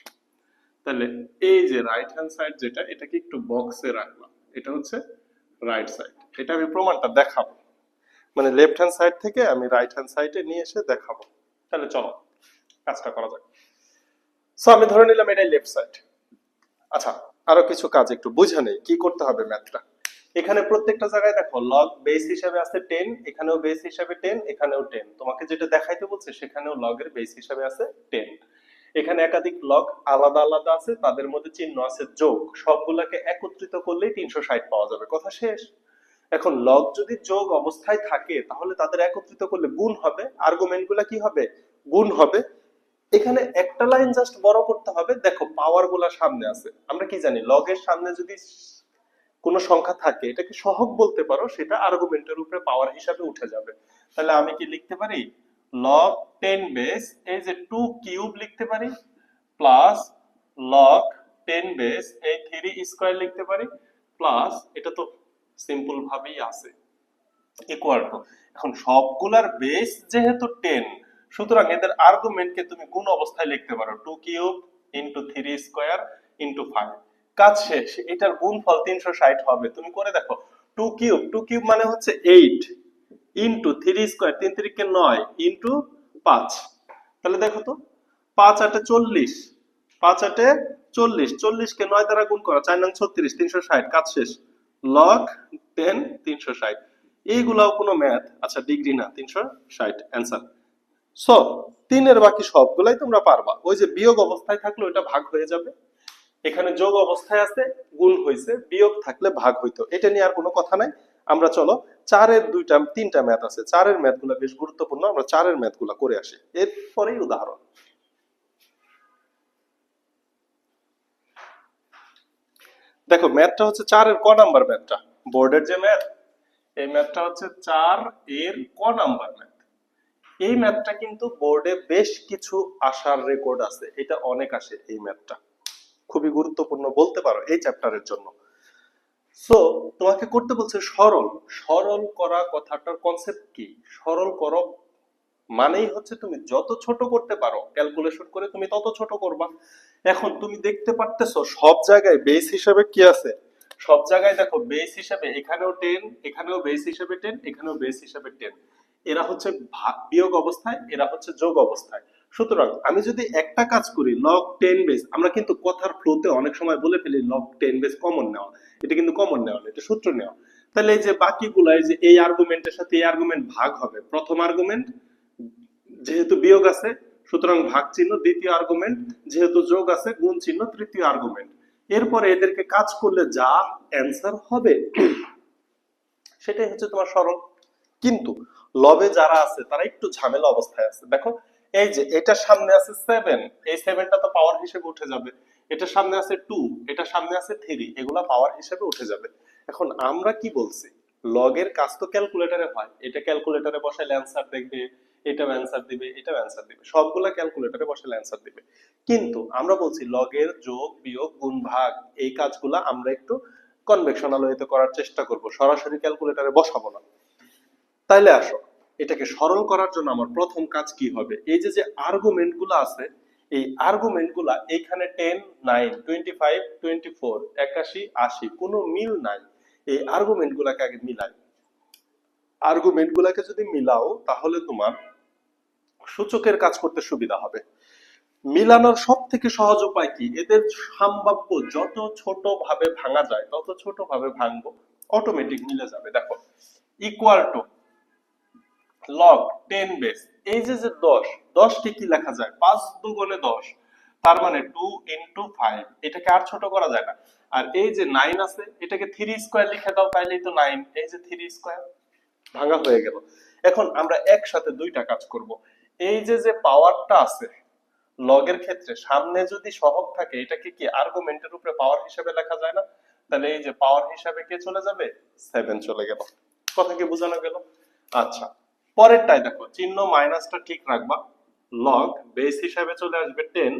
তাহলে এই যে রাইট হ্যান্ড সাইড যেটা, এটাকে একটু বক্সে রাখলাম, এটা হচ্ছে রাইট সাইড। এটা আমি প্রমাণটা দেখাবো, মানে লেফট হ্যান্ড সাইড থেকে আমি রাইট হ্যান্ড সাইডে নিয়ে এসে দেখাবো। তাহলে চলো কাজটা করা যাক। সো আমি ধরে নিলাম এটাই লেফট সাইড। আচ্ছা, আরো কিছু কাজ একটু বুঝে নেই কি করতে হবে ম্যাথটা। এখানে প্রত্যেকটা জায়গায় দেখো লগ বেস হিসাবে আছে 10, এখানেও বেস হিসাবে 10, এখানেও 10। তোমাকে যেটা দেখাইতে বলছে সেখানেও লগের বেস হিসাবে আছে 10। এখানে একাধিক লগ আলাদা আলাদা আছে, তাদের মধ্যে চিহ্ন আছে যোগ, সবগুলাকে একত্রিত করলেই 360 পাওয়া যাবে, কথা শেষ। এখন লগ যদি যোগ অবস্থায় থাকে তাহলে তাদের একত্রিত করলে গুণ হবে, আর্গুমেন্ট গুলা কি হবে? গুণ হবে। এখানে একটা লাইন জাস্ট বড় করতে হবে, দেখো পাওয়ার গুলা সামনে আছে। আমরা কি জানি, লগের সামনে যদি কোনো সংখ্যা থাকে এটাকে সহগ বলতে পারো, সেটা আর্গুমেন্টের উপরে পাওয়ার হিসাবে উঠে যাবে। তাহলে আমি কি লিখতে পারি? log 10 বেস, এই যে 2 কিউব লিখতে পারি, প্লাস log 10 বেস এই 3 স্কয়ার লিখতে পারি, প্লাস এটা তো সিম্পল ভাবেই আছে ইকুয়াল টু। এখন সবগুলার বেস যেহেতু 10, সুতরাং এদের আর্গুমেন্টকে তুমি গুণ অবস্থায় লিখতে পারো, 2 কিউব ইনটু 3 স্কয়ার ইনটু 5। কাজ শেষ। এটার গুণফল 360 হবে, তুমি করে দেখো। 2 কিউব মানে হচ্ছে 8 ইনটু 3 স্কয়ার, 3 3 9 ইনটু 5। তাহলে দেখো তো, 5 8 40, 5 8 40, 40 কে 9 দ্বারা গুণ করা, 4 9 36, 360, কাজ শেষ। log 10 360। এইগুলাও কোনো ম্যাথ, আচ্ছা ডিগ্রি না, 360 অ্যান্সার। সো 3 এর বাকি সবগুলাই তোমরা পারবা। ওই যে বিয়োগ অবস্থায় থাকলে ওটা ভাগ হয়ে যাবে, এখানে যোগ অবস্থায় আছে গুণ হইছে, বিয়োগ থাকলে ভাগ হইতো, এটা নিয়ে আর কোনো কথা নাই। আমরা চলো 4 এর 3টা ম্যাথ আছে, 4 এর ম্যাথগুলো বেশ গুরুত্বপূর্ণ, আমরা 4 এর ম্যাথগুলো করে আসি, এরপরেই উদাহরণ। দেখো ম্যাথটা হচ্ছে 4 এর ক নাম্বার ম্যাথটা, বোর্ডের যে ম্যাথ, এই ম্যাথটা হচ্ছে 4 এর ক নাম্বার ম্যাথ। এই ম্যাথটা কিন্তু বোর্ডে বেশ কিছু আসার রেকর্ড আছে, এটা অনেক আসে এই ম্যাথটা, খুবই গুরুত্বপূর্ণ বলতে পারো এই চ্যাপ্টারের জন্য। সো তোমাকে করতে বলছে সরল। সরল করা কথাটার কনসেপ্ট কি? সরল করো মানেই হচ্ছে তুমি যত ছোট করতে পারো ক্যালকুলেশন করে তুমি তত ছোট করবা। এখন তুমি দেখতে পারতেছো সব জায়গায় বেস হিসাবে কি আছে, সব জায়গায় দেখো বেস হিসাবে এখানেও 10, এখানেও বেস হিসাবে 10, এখানেও বেস হিসাবে 10। এরা হচ্ছে বিয়োগ অবস্থায়, এরা হচ্ছে যোগ অবস্থায়। সুতরাং আমি যদি একটা কাজ করি log 10 বেস, আমরা কিন্তু কথার ফ্লোতে অনেক সময় বলে ফেলি log 10 বেস কমন নেওয়া, এটা কিন্তু কমন নেওয়া না, এটা সূত্র নেওয়া। তাহলে এই যে বাকিগুলা, এই যে এই আর্গুমেন্টের সাথে এই আর্গুমেন্ট ভাগ হবে, প্রথম আর্গুমেন্ট যেহেতু বিয়োগ আছে সুতরাং ভাগ চিহ্ন, দ্বিতীয় আর্গুমেন্ট যেহেতু যোগ আছে গুণ চিহ্ন, তৃতীয় আর্গুমেন্ট। এরপরে এদেরকে কাজ করলে যা অ্যান্সার হবে সেটাই হচ্ছে তোমার সরল। কিন্তু লবে যারা আছে তারা একটু ঝামেলা অবস্থায় আছে। দেখো এই যে এটার সামনে আছে 7, এই 7টা তো পাওয়ার হিসেবে উঠে যাবে, এটার সামনে আছে 2, এটার সামনে আছে 3, এগুলা পাওয়ার হিসেবে উঠে যাবে। এখন আমরা কি বলছি, লগের কাজ তো ক্যালকুলেটরে হয়, এটা ক্যালকুলেটরে বসাইলে অ্যান্সার দেখবে, এটাও অ্যান্সার দিবে, এটাও অ্যান্সার দিবে, সবগুলা ক্যালকুলেটরে বসাইলে অ্যান্সার দিবে। কিন্তু আমরা বলছি লগের যোগ বিয়োগ গুণ ভাগ এই কাজগুলা আমরা একটু কনভেনশনাল ওয়েতে করার চেষ্টা করব, সরাসরি ক্যালকুলেটরে বসাবো না। তাইলে আসো, এটাকে সরল করার জন্য আমার প্রথম কাজ কি হবে, এই যে যে আর্গুমেন্ট গুলো আছে, এই আর্গুমেন্ট গুলা এখানে 10, 9, 25, 24, 81, 80 কোনো মিল নাই। এই আর্গুমেন্ট গুলাকে আগে মিলাই। আর্গুমেন্ট গুলাকে যদি মিলাও তাহলে তোমার সূচকের কাজ করতে সুবিধা হবে। মিলানোর সব থেকে সহজ উপায় কি, এদের সম্ভাব্য যত ছোট ভাবে ভাঙা যায় তত ছোট ভাবে ভাঙবো, অটোমেটিক মিলে যাবে। দেখো, ইকুয়াল টু লগ 10 বেস, এই যে যে 10, 10 কে কি লেখা যায়, 5 দুগুণে 10, তার মানে 2 ইনটু 5, এটাকে আর ছোট করা যায় না। আর এই যে 9 আছে, এটাকে 3 স্কয়ার লিখে দাও, তাইলেই তো 9, এই যে 3 স্কয়ার ভাঙা হয়ে গেল। এখন আমরা একসাথে দুইটা কাজ করব। এই যে যে পাওয়ারটা আছে লগের ক্ষেত্রে, সামনে যদি সহগ থাকে এটাকে কি আর্গুমেন্টের উপরে পাওয়ার হিসেবে লেখা যায় না? তাহলে এই যে পাওয়ার হিসাবে কে চলে যাবে, 7 চলে গেল। কথা কি বোঝানো গেল? আচ্ছা, পরেরটাই দেখো, চিহ্ন মাইনাসটা ঠিক রাখবা, লগ বেস হিসাবে চলে আসবে 10,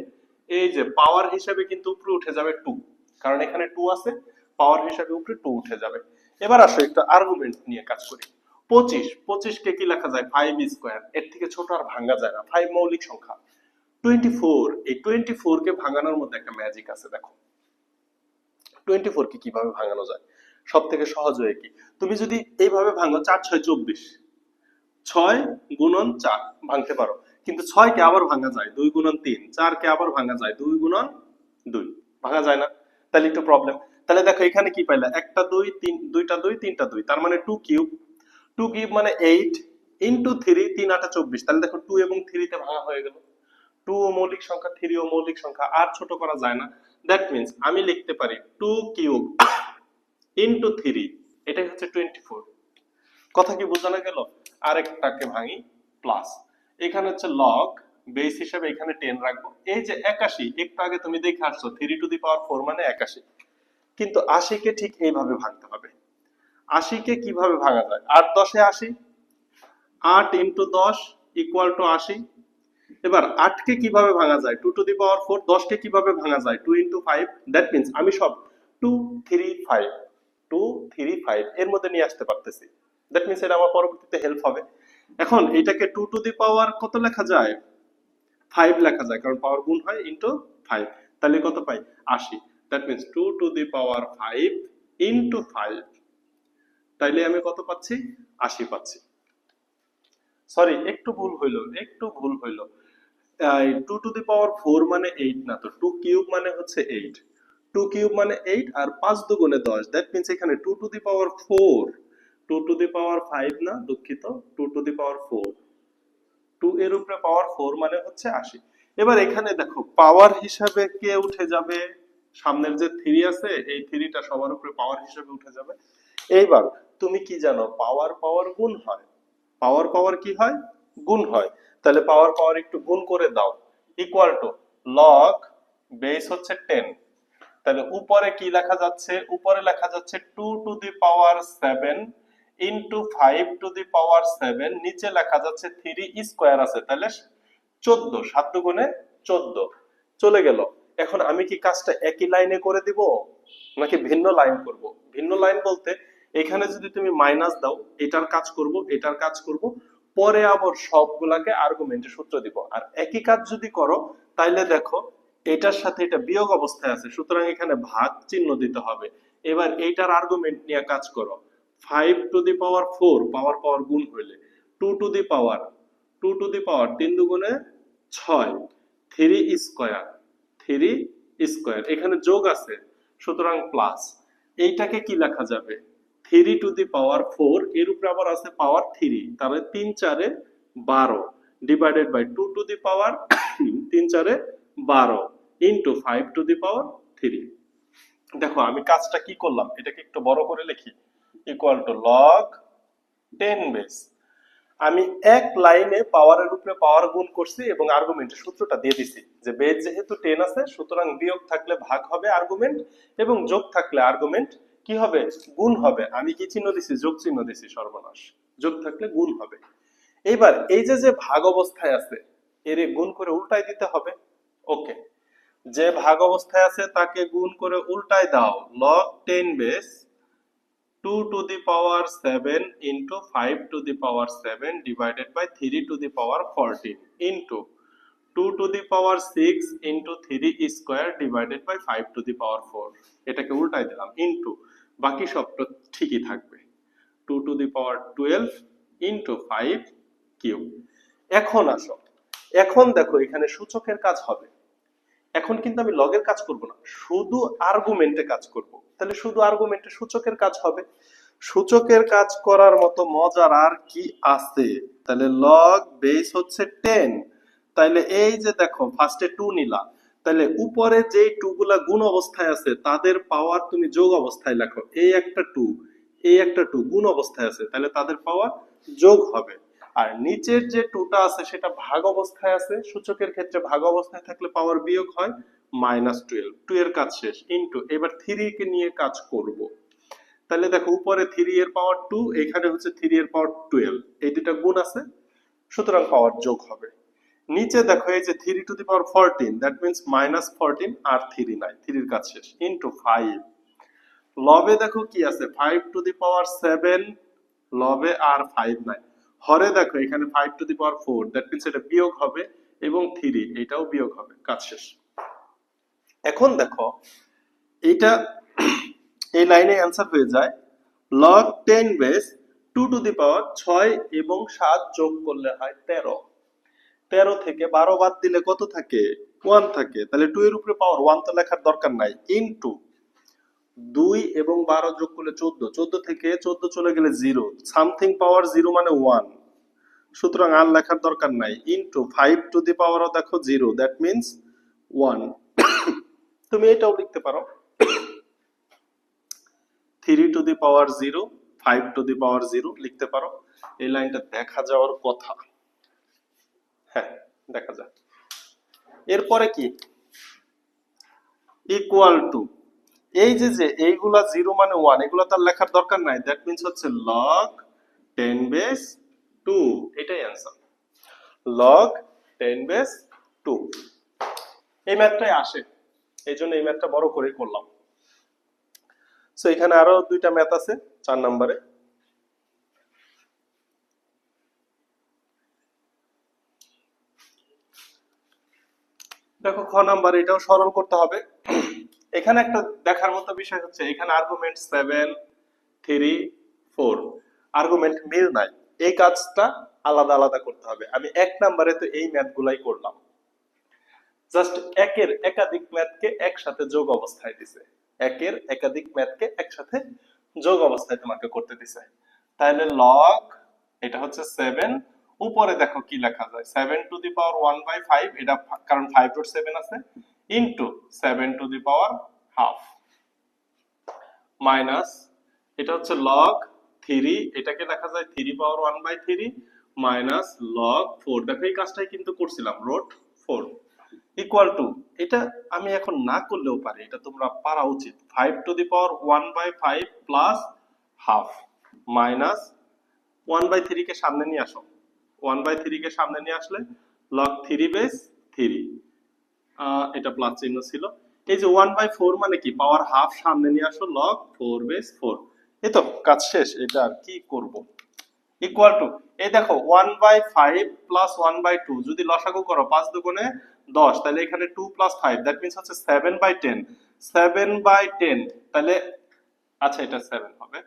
এই যে পাওয়ার হিসাবে কিন্তু উপরে উঠে যাবে 2, কারণ এখানে 2 আছে, পাওয়ার হিসাবে উপরে 2 উঠে যাবে। এবার আসো একটা আর্গুমেন্ট নিয়ে কাজ করি। 25, 25 কে কি লেখা যায়, 5 স্কয়ার, এর থেকে ছোট আর ভাঙা যায় না, 5 মৌলিক সংখ্যা। 24, এই 24 কে ভাঙানোর মধ্যে একটা ম্যাজিক আছে। দেখো 24 কে কিভাবে ভাঙানো যায়, সব থেকে সহজ হয় কি, তুমি যদি এইভাবে ভাঙো, 4 6 24, 6 গুণন 4 ভাঙতে পারো, কিন্তু 6 কে আবার ভাঙা যায় 2 গুণন 3, 4 কে আবার ভাঙা যায় 2 গুণন 2, ভাঙা যায় না, তাহলে একটু প্রবলেম। তাহলে দেখো এখানে কি পাইলা, একটা 2, 3, দুইটা 2, তিনটা 2, তার মানে 2 কিউব, 2 কিউব মানে 8 ইনটু 3, 3 8 24, তাহলে দেখো 2 এবং 3 তে ভাঙা হয়ে গেল। 2 ও মৌলিক সংখ্যা, 3 ও মৌলিক সংখ্যা, আর ছোট করা যায় না। দ্যাট মিন্স আমি লিখতে পারি 2 কিউব ইনটু 3, এটাই হচ্ছে 24। কথা কি বোঝানো গেল? আরেকটাকে ভাঙি, প্লাস, এখানে হচ্ছে লগ বেস হিসেবে এখানে 10 রাখবো। এই যে 81, একটু আগে তুমি দেখে আসছো 3 টু দি পাওয়ার 4 মানে 81, কিন্তু 80 কে ঠিক এইভাবে ভাঙতে হবে। 80 কে কিভাবে ভাঙা যায়, 8 10 এ 80, 8 ইনটু 10 ইকুয়াল টু 80। এবার 8 কে কিভাবে ভাঙা যায়, 2 টু দি পাওয়ার 4, 10 কে কিভাবে ভাঙা যায়, 2 ইনটু 5, দ্যাট মিন্স আমি সব 2 3 5, 2 3 5 এর মধ্যে নিয়ে আসতে পারতেছি। দ্যাট মিন্স এটা আমার পরবর্তীতে হেল্প হবে। এখন এটাকে 2 টু দি পাওয়ার কত লেখা যায়, 5 লেখা যায়, কারণ পাওয়ার গুণ হয় ইনটু 5, তাহলে কত পাই, 80। That means 2 to the power 5 into 5, তাইলে আমি কত পাচ্ছি, 80 পাচ্ছি। সরি, একটু ভুল হইলো, একটু ভুল হইলো। 2 টু দি পাওয়ার 4 মানে 8 না তো, 2 কিউব মানে হচ্ছে 8, 2 কিউব মানে 8, আর 5 দুগুণে 10, দ্যাট মিন্স এখানে 2 to the power 4, 2 to the পাওয়ার 5 না, দুঃখিত, 2 টু দি পাওয়ার 4, 2 এর উপরে পাওয়ার 4 মানে হচ্ছে 80। এবার এখানে দেখো পাওয়ার হিসাবে কে উঠে যাবে, সামনের যে 3 আছে, এই 3টা সবার উপরে পাওয়ার হিসাবে উঠে যাবে। এইবার তুমি কি জানো, পাওয়ার পাওয়ার গুণ হয়, পাওয়ার পাওয়ার কি হয়, গুণ হয়। তাহলে পাওয়ার পাওয়ার একটু গুণ করে দাও, ইকুয়াল টু লগ বেস হচ্ছে 10, তাহলে উপরে কি লেখা যাচ্ছে, উপরে লেখা যাচ্ছে 2 to the power 7 into 5 to the power 7, নিচে লেখা যাচ্ছে 3 স্কয়ার আছে, তাহলে 14, 7 দুগুণে 14 চলে গেল। এখন আমি কি কাজটা একই লাইনে করে দিব নাকি ভিন্ন লাইন করব? ভিন্ন লাইন বলতে এখানে যদি তুমি মাইনাস দাও, এটার কাজ করব, এটার কাজ করব, পরে আবার সবগুলাকে আর্গুমেন্টে সূত্র দিব। আর একই কাজ যদি করো তাইলে দেখো এটার সাথে এটা বিয়োগ অবস্থায় আছে, সুতরাং এখানে ভাগ চিহ্ন দিতে হবে। এবার এইটার আর্গুমেন্ট নিয়ে কাজ করো, 5 to the power 4, power power গুণ হইলে 2 to the power, 2 to the power 3 দুগুণে 6, 3 স্কয়ার, 3 স্কয়ার, এখানে যোগ আছে সুতরাং প্লাস, এইটাকে কি লেখা যাবে, 3 টু দি পাওয়ার 4, এর উপরে আবার আছে পাওয়ার 3, তাহলে 3 4 এ 12 divided by 2 to the power 3 4 এ 12 ইনটু 5 টু দি পাওয়ার 3। দেখো আমি কাজটা কি করলাম, এটাকে একটু বড় করে লিখি, ইকুয়াল টু লগ 10 বেস, আমি এক লাইনে পাওয়ারের উপরে পাওয়ার গুণ করছি এবং আর্গুমেন্টের সূত্রটা দিয়ে দিছি যে বেস যেহেতু 10 আছে সুতরাং বিয়োগ থাকলে ভাগ হবে আর্গুমেন্ট, এবং যোগ থাকলে আর্গুমেন্ট কি হবে, গুণ হবে। আমি কি চিহ্ন দিছি, যোগ চিহ্ন দিছি, সর্বনাশ, যোগ থাকলে গুণ হবে। এইবার এই যে যে ভাগ অবস্থায় আছে এর গুণ করে উল্টাই দিতে হবে। ওকে, যে ভাগ অবস্থায় আছে তাকে গুণ করে উল্টাই দাও, log 10 base 2 to the power 7 into 5 to the power 7 divided by 3 to the power 14 into 2 to the power 6 into 3 square divided by 5 to the power 4 এটাকে উল্টাই দিলাম into বাকি সবটা ঠিকই থাকবে 2 to the power 12 into 5 cube. এখন আসো, এখন দেখো এখানে সূচকের কাজ হবে। এখন কিন্তু আমি লগের কাজ করব না, শুধু আর্গুমেন্টে কাজ করব। তাহলে শুধু আর্গুমেন্টে সূচকের কাজ হবে। সূচকের কাজ করার মতো মজার আর কি আছে? তাহলে লগ বেস হচ্ছে 10। তাহলে এই যে দেখো ফার্স্টে 2 নিলা, তাহলে উপরে যেই 2 গুলা গুণ অবস্থায় আছে তাদের পাওয়ার তুমি যোগ অবস্থায় লেখো। এই একটা 2, এই একটা 2 গুণ অবস্থায় আছে, তাহলে তাদের পাওয়ার যোগ হবে। আর নিচের যে 2টা আছে সেটা ভাগ অবস্থায় আছে। সূচকের ক্ষেত্রে ভাগ অবস্থায় থাকলে পাওয়ার বিয়োগ হয় -12। 2 এর কাজ শেষ। ইনটু এবার 3 কে নিয়ে কাজ করব। তাহলে দেখো উপরে 3 এর পাওয়ার 2, এখানে হচ্ছে 3 এর পাওয়ার 12, এই দুটো গুণ আছে, সুতরাং পাওয়ার যোগ হবে। নিচে দেখো এই যে 3 to the power 14, that means -14 আর 3 নাই, 3 এর কাজ শেষ। ইনটু 5, লবে দেখো কি আছে 5 টু দি পাওয়ার 7, লবে আর 5 নাই। হরে দেখো এখানে 5 to the power 4, that means এটা বিয়োগ হবে, এবং 3 এটাও বিয়োগ হবে, কাজ শেষ। এখন দেখো এটা এই লাইনে অ্যান্সার হয়ে যায় log 10 base 2 to the power 6 এবং 7 যোগ করলে হয় 13। 13 থেকে 12 বাদ দিলে কত থাকে? 1 থাকে। তাহলে 2 এর উপরে পাওয়ার 1 তো লেখার দরকার নাই। ইনটু 2 এবং 12 যোগ করলে 14, 14 থেকে 14 চলে গেলে 0, সামথিং পাওয়ার 0 মানে 1, সুতরাং আর লেখার দরকার নাই। ইনটু 5 টু দি পাওয়ারও দেখো 0, দ্যাট মিন্স 1। তুমি এটাও লিখতে পারো 3 to the power 0, 5 to the পাওয়ার 0 লিখতে পারো। এই লাইনটা দেখা যাওয়ার কথা। হ্যাঁ, দেখা যায়। এরপরে কি? ইকুয়াল টু, এই যে এইগুলা 0 মানে 1, এগুলা তার লেখার দরকার নাই। দ্যাট মিন্স হচ্ছে log 10 বেস 2, এটাই অ্যান্সার। log 10 বেস 2, এই ম্যাথটাই আসে, এই জন্য এই ম্যাথটা বড় করে করলাম। সো এখানে আরো দুইটা ম্যাথ আছে 4 নম্বরে। দেখো খ নাম্বার, এটাও সরল করতে হবে। এখানে একটা দেখার মতো বিষয় হচ্ছে এখানে আর্গুমেন্ট 7, 3, 4 আর্গুমেন্ট মিল নাই। এই কাজটা আলাদা আলাদা করতে হবে। আমি 1 নম্বরে তো এই ম্যাথগুলাই করলাম, জাস্ট একের একাধিক ম্যাথকে একসাথে যোগ অবস্থায় দিছে। একের একাধিক ম্যাথকে একসাথে যোগ অবস্থায় তোমাকে করতে দিছে। তাহলে লগ, এটা হচ্ছে 7, উপরে দেখো কি লেখা যায় 7 টু দি পাওয়ার 1/5, এটা কারণ 5 রুট 7 আছে, into 7 two the power half, minus এটা হচ্ছে লগ 3, এটাকে লেখা যায় 3 পাওয়ার 1/3 মাইনাস লগ 4। দেখো এই কাজটাই কিন্তু করছিলাম, রুট 4 ইকুয়াল টু, এটা আমি এখন না করলেও পারি, এটা তোমরা পারা উচিত, 5 to the power 1/5 plus half minus 1/3 কে সামনে নিয়ে আসো। 1/3 কে সামনে নিয়ে আসলে log 3 বেস 3, এটা প্লাস চিহ্ন ছিল। এই যে 1/4 মানে কি, পাওয়ার হাফ সামনে নিয়ে আসো, log 4 বেস 4। এই তো কাজ শেষ, এটা আর কি করব। ইকুয়াল টু, এই দেখো 1/5 প্লাস 1/2 যদি লসাগু করো 5 দুগুণে 10, তাহলে এখানে 2 প্লাস 5, দ্যাট মিন্স হচ্ছে 7/10। 7/10, তাহলে আচ্ছা এটা 7 হবে,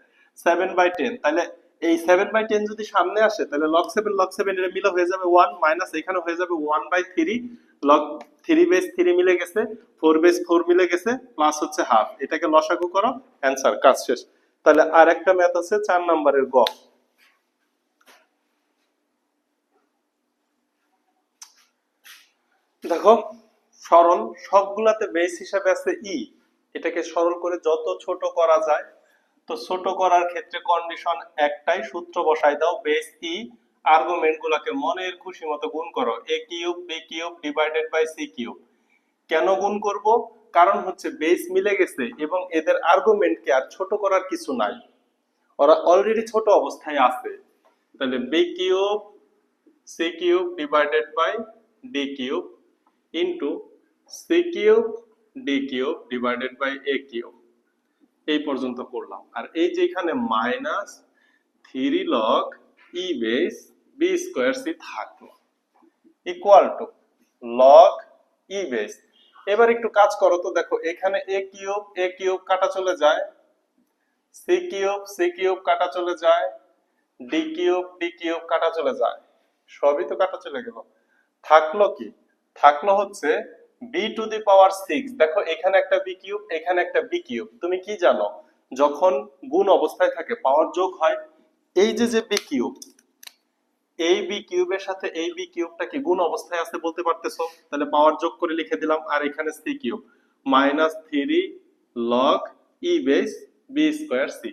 7/10। তাহলে এই 7/10 যদি সামনে আসে তাহলে log 7 log 7 এর মিলে হয়ে যাবে 1, মাইনাস এখানে হয়ে যাবে 1/3, log 3 বেস 3 মিলে গেছে, 4 বেস 4 মিলে গেছে, প্লাস হচ্ছে হাফ, এটাকে লসাগু করো, অ্যানসার, কাজ শেষ। তাহলে আর একটা ম্যাথ আছে 4 নম্বরের গ। দেখো সরল, সবগুলাতে বেস হিসাবে আছে ই, এটাকে সরল করে যত ছোট করা যায়। তো ছোট করার ক্ষেত্রে কন্ডিশন একটাই, সূত্র বসাই দাও, বেস ই, আর্গুমেন্ট গুলাকে মনের খুশি মতো গুণ করো, a cube b cube divided by c cube. কেন গুণ করব? কারণ হচ্ছে বেস মিলে গেছে এবং এদের আর্গুমেন্টকে আর ছোট করার কিছু নাই, ওরা অলরেডি ছোট অবস্থায় আছে। তাহলে b cube c cube divided by d cube into c cube d cube divided by a cube. এই পর্যন্ত করলাম, আর এই যে এখানে minus 3 log E base B square C থাকলো equal to log E base. এবার একটু কাজ করো তো, দেখো এখানে এ কিউব কাটা চলে যায়, সি কিউব কাটা চলে যায়, ডি কিউব কাটা চলে যায়, সবই তো কাটা চলে গেল। থাকলো কি? থাকলো হচ্ছে বি টু দি পাওয়ার 6। দেখো এখানে একটা বি কিউব, এখানে একটা বি কিউব। তুমি কি জানো, যখন গুণ অবস্থায় থাকে পাওয়ার যোগ হয়। এই যে যে বি কিউব, এই বি কিউবের সাথে এই বি কিউবটা কি গুণ অবস্থায় আছে বলতে পারতেছো? তাহলে পাওয়ার যোগ করে লিখে দিলাম, আর এখানে C cube minus 3 log E base B square C.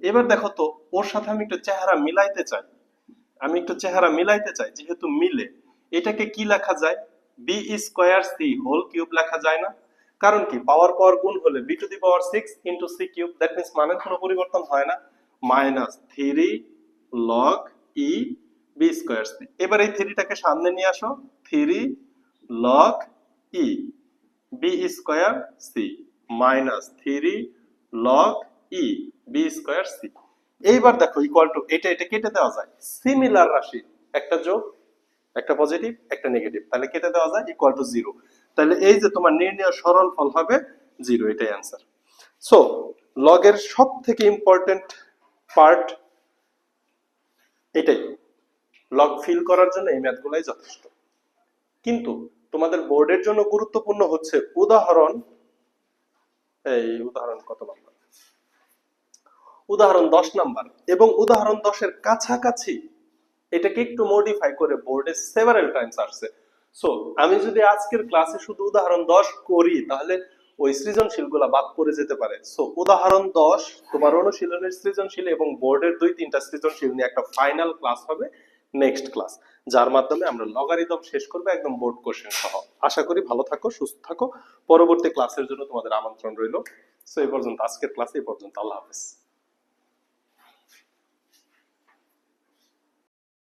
এবার দেখো তো, ওর সাথে আমি একটু চেহারা মিলাইতে চাই, যেহেতু মিলে, এটাকে কি লেখা যায়? B square C whole cube লেখা যায় না? কারণ কি, পাওয়ার পাওয়ার গুণ হলে B to the power 6 into C cube, that means মানের কোনো পরিবর্তন হয় না। Minus 3 log E B square C. এবার এই 3টাকে সামনে নিয়ে আসো, 3 log E B square C minus 3 log E B square C. এইবার দেখো ইকুয়াল টু, এটা কেটে দেওয়া যায়, সিমিলার রাশি, একটা যোগ একটা পজিটিভ একটা নেগেটিভ, তাহলে কেটে দেওয়া যায়, ইকুয়াল টু 0। তাহলে এই যে তোমার নির্ণয় সরল ফল হবে 0, এটাই অ্যান্সার। সো লগের সব থেকে ইম্পর্টেন্ট পার্ট এটাই, লগ ফিল করার জন্য এই ম্যাথগুলাই যথেষ্ট। কিন্তু তোমাদের বোর্ডের জন্য গুরুত্বপূর্ণ হচ্ছে উদাহরণ, এই উদাহরণ কত নাম্বার? উদাহরণ 10 নাম্বার এবং উদাহরণ 10 এর কাছাকাছি এটাকে একটু মডিফাই করে বোর্ডে সেভারাল টাইমস আসছে। সো আমি যদি আজকের ক্লাসে শুধু উদাহরণ 10 করি, তাহলে ওই সৃজনশীলগুলো বাদ পড়ে যেতে পারে। সো উদাহরণ 10 তোমার অনুশীলনের সৃজনশীল এবং বোর্ডের 2-3টা সৃজনশীল নিয়ে একটা ফাইনাল ক্লাস হবে নেক্সট ক্লাস, যার মাধ্যমে আমরা লগারিদম শেষ করবো একদম বোর্ড কোশ্চেন সহ। আশা করি ভালো থাকো, সুস্থ থাকো। পরবর্তী ক্লাসের জন্য তোমাদের আমন্ত্রণ রইল। সো এই পর্যন্ত, আজকের ক্লাস এই পর্যন্ত। আল্লাহ হাফেজ।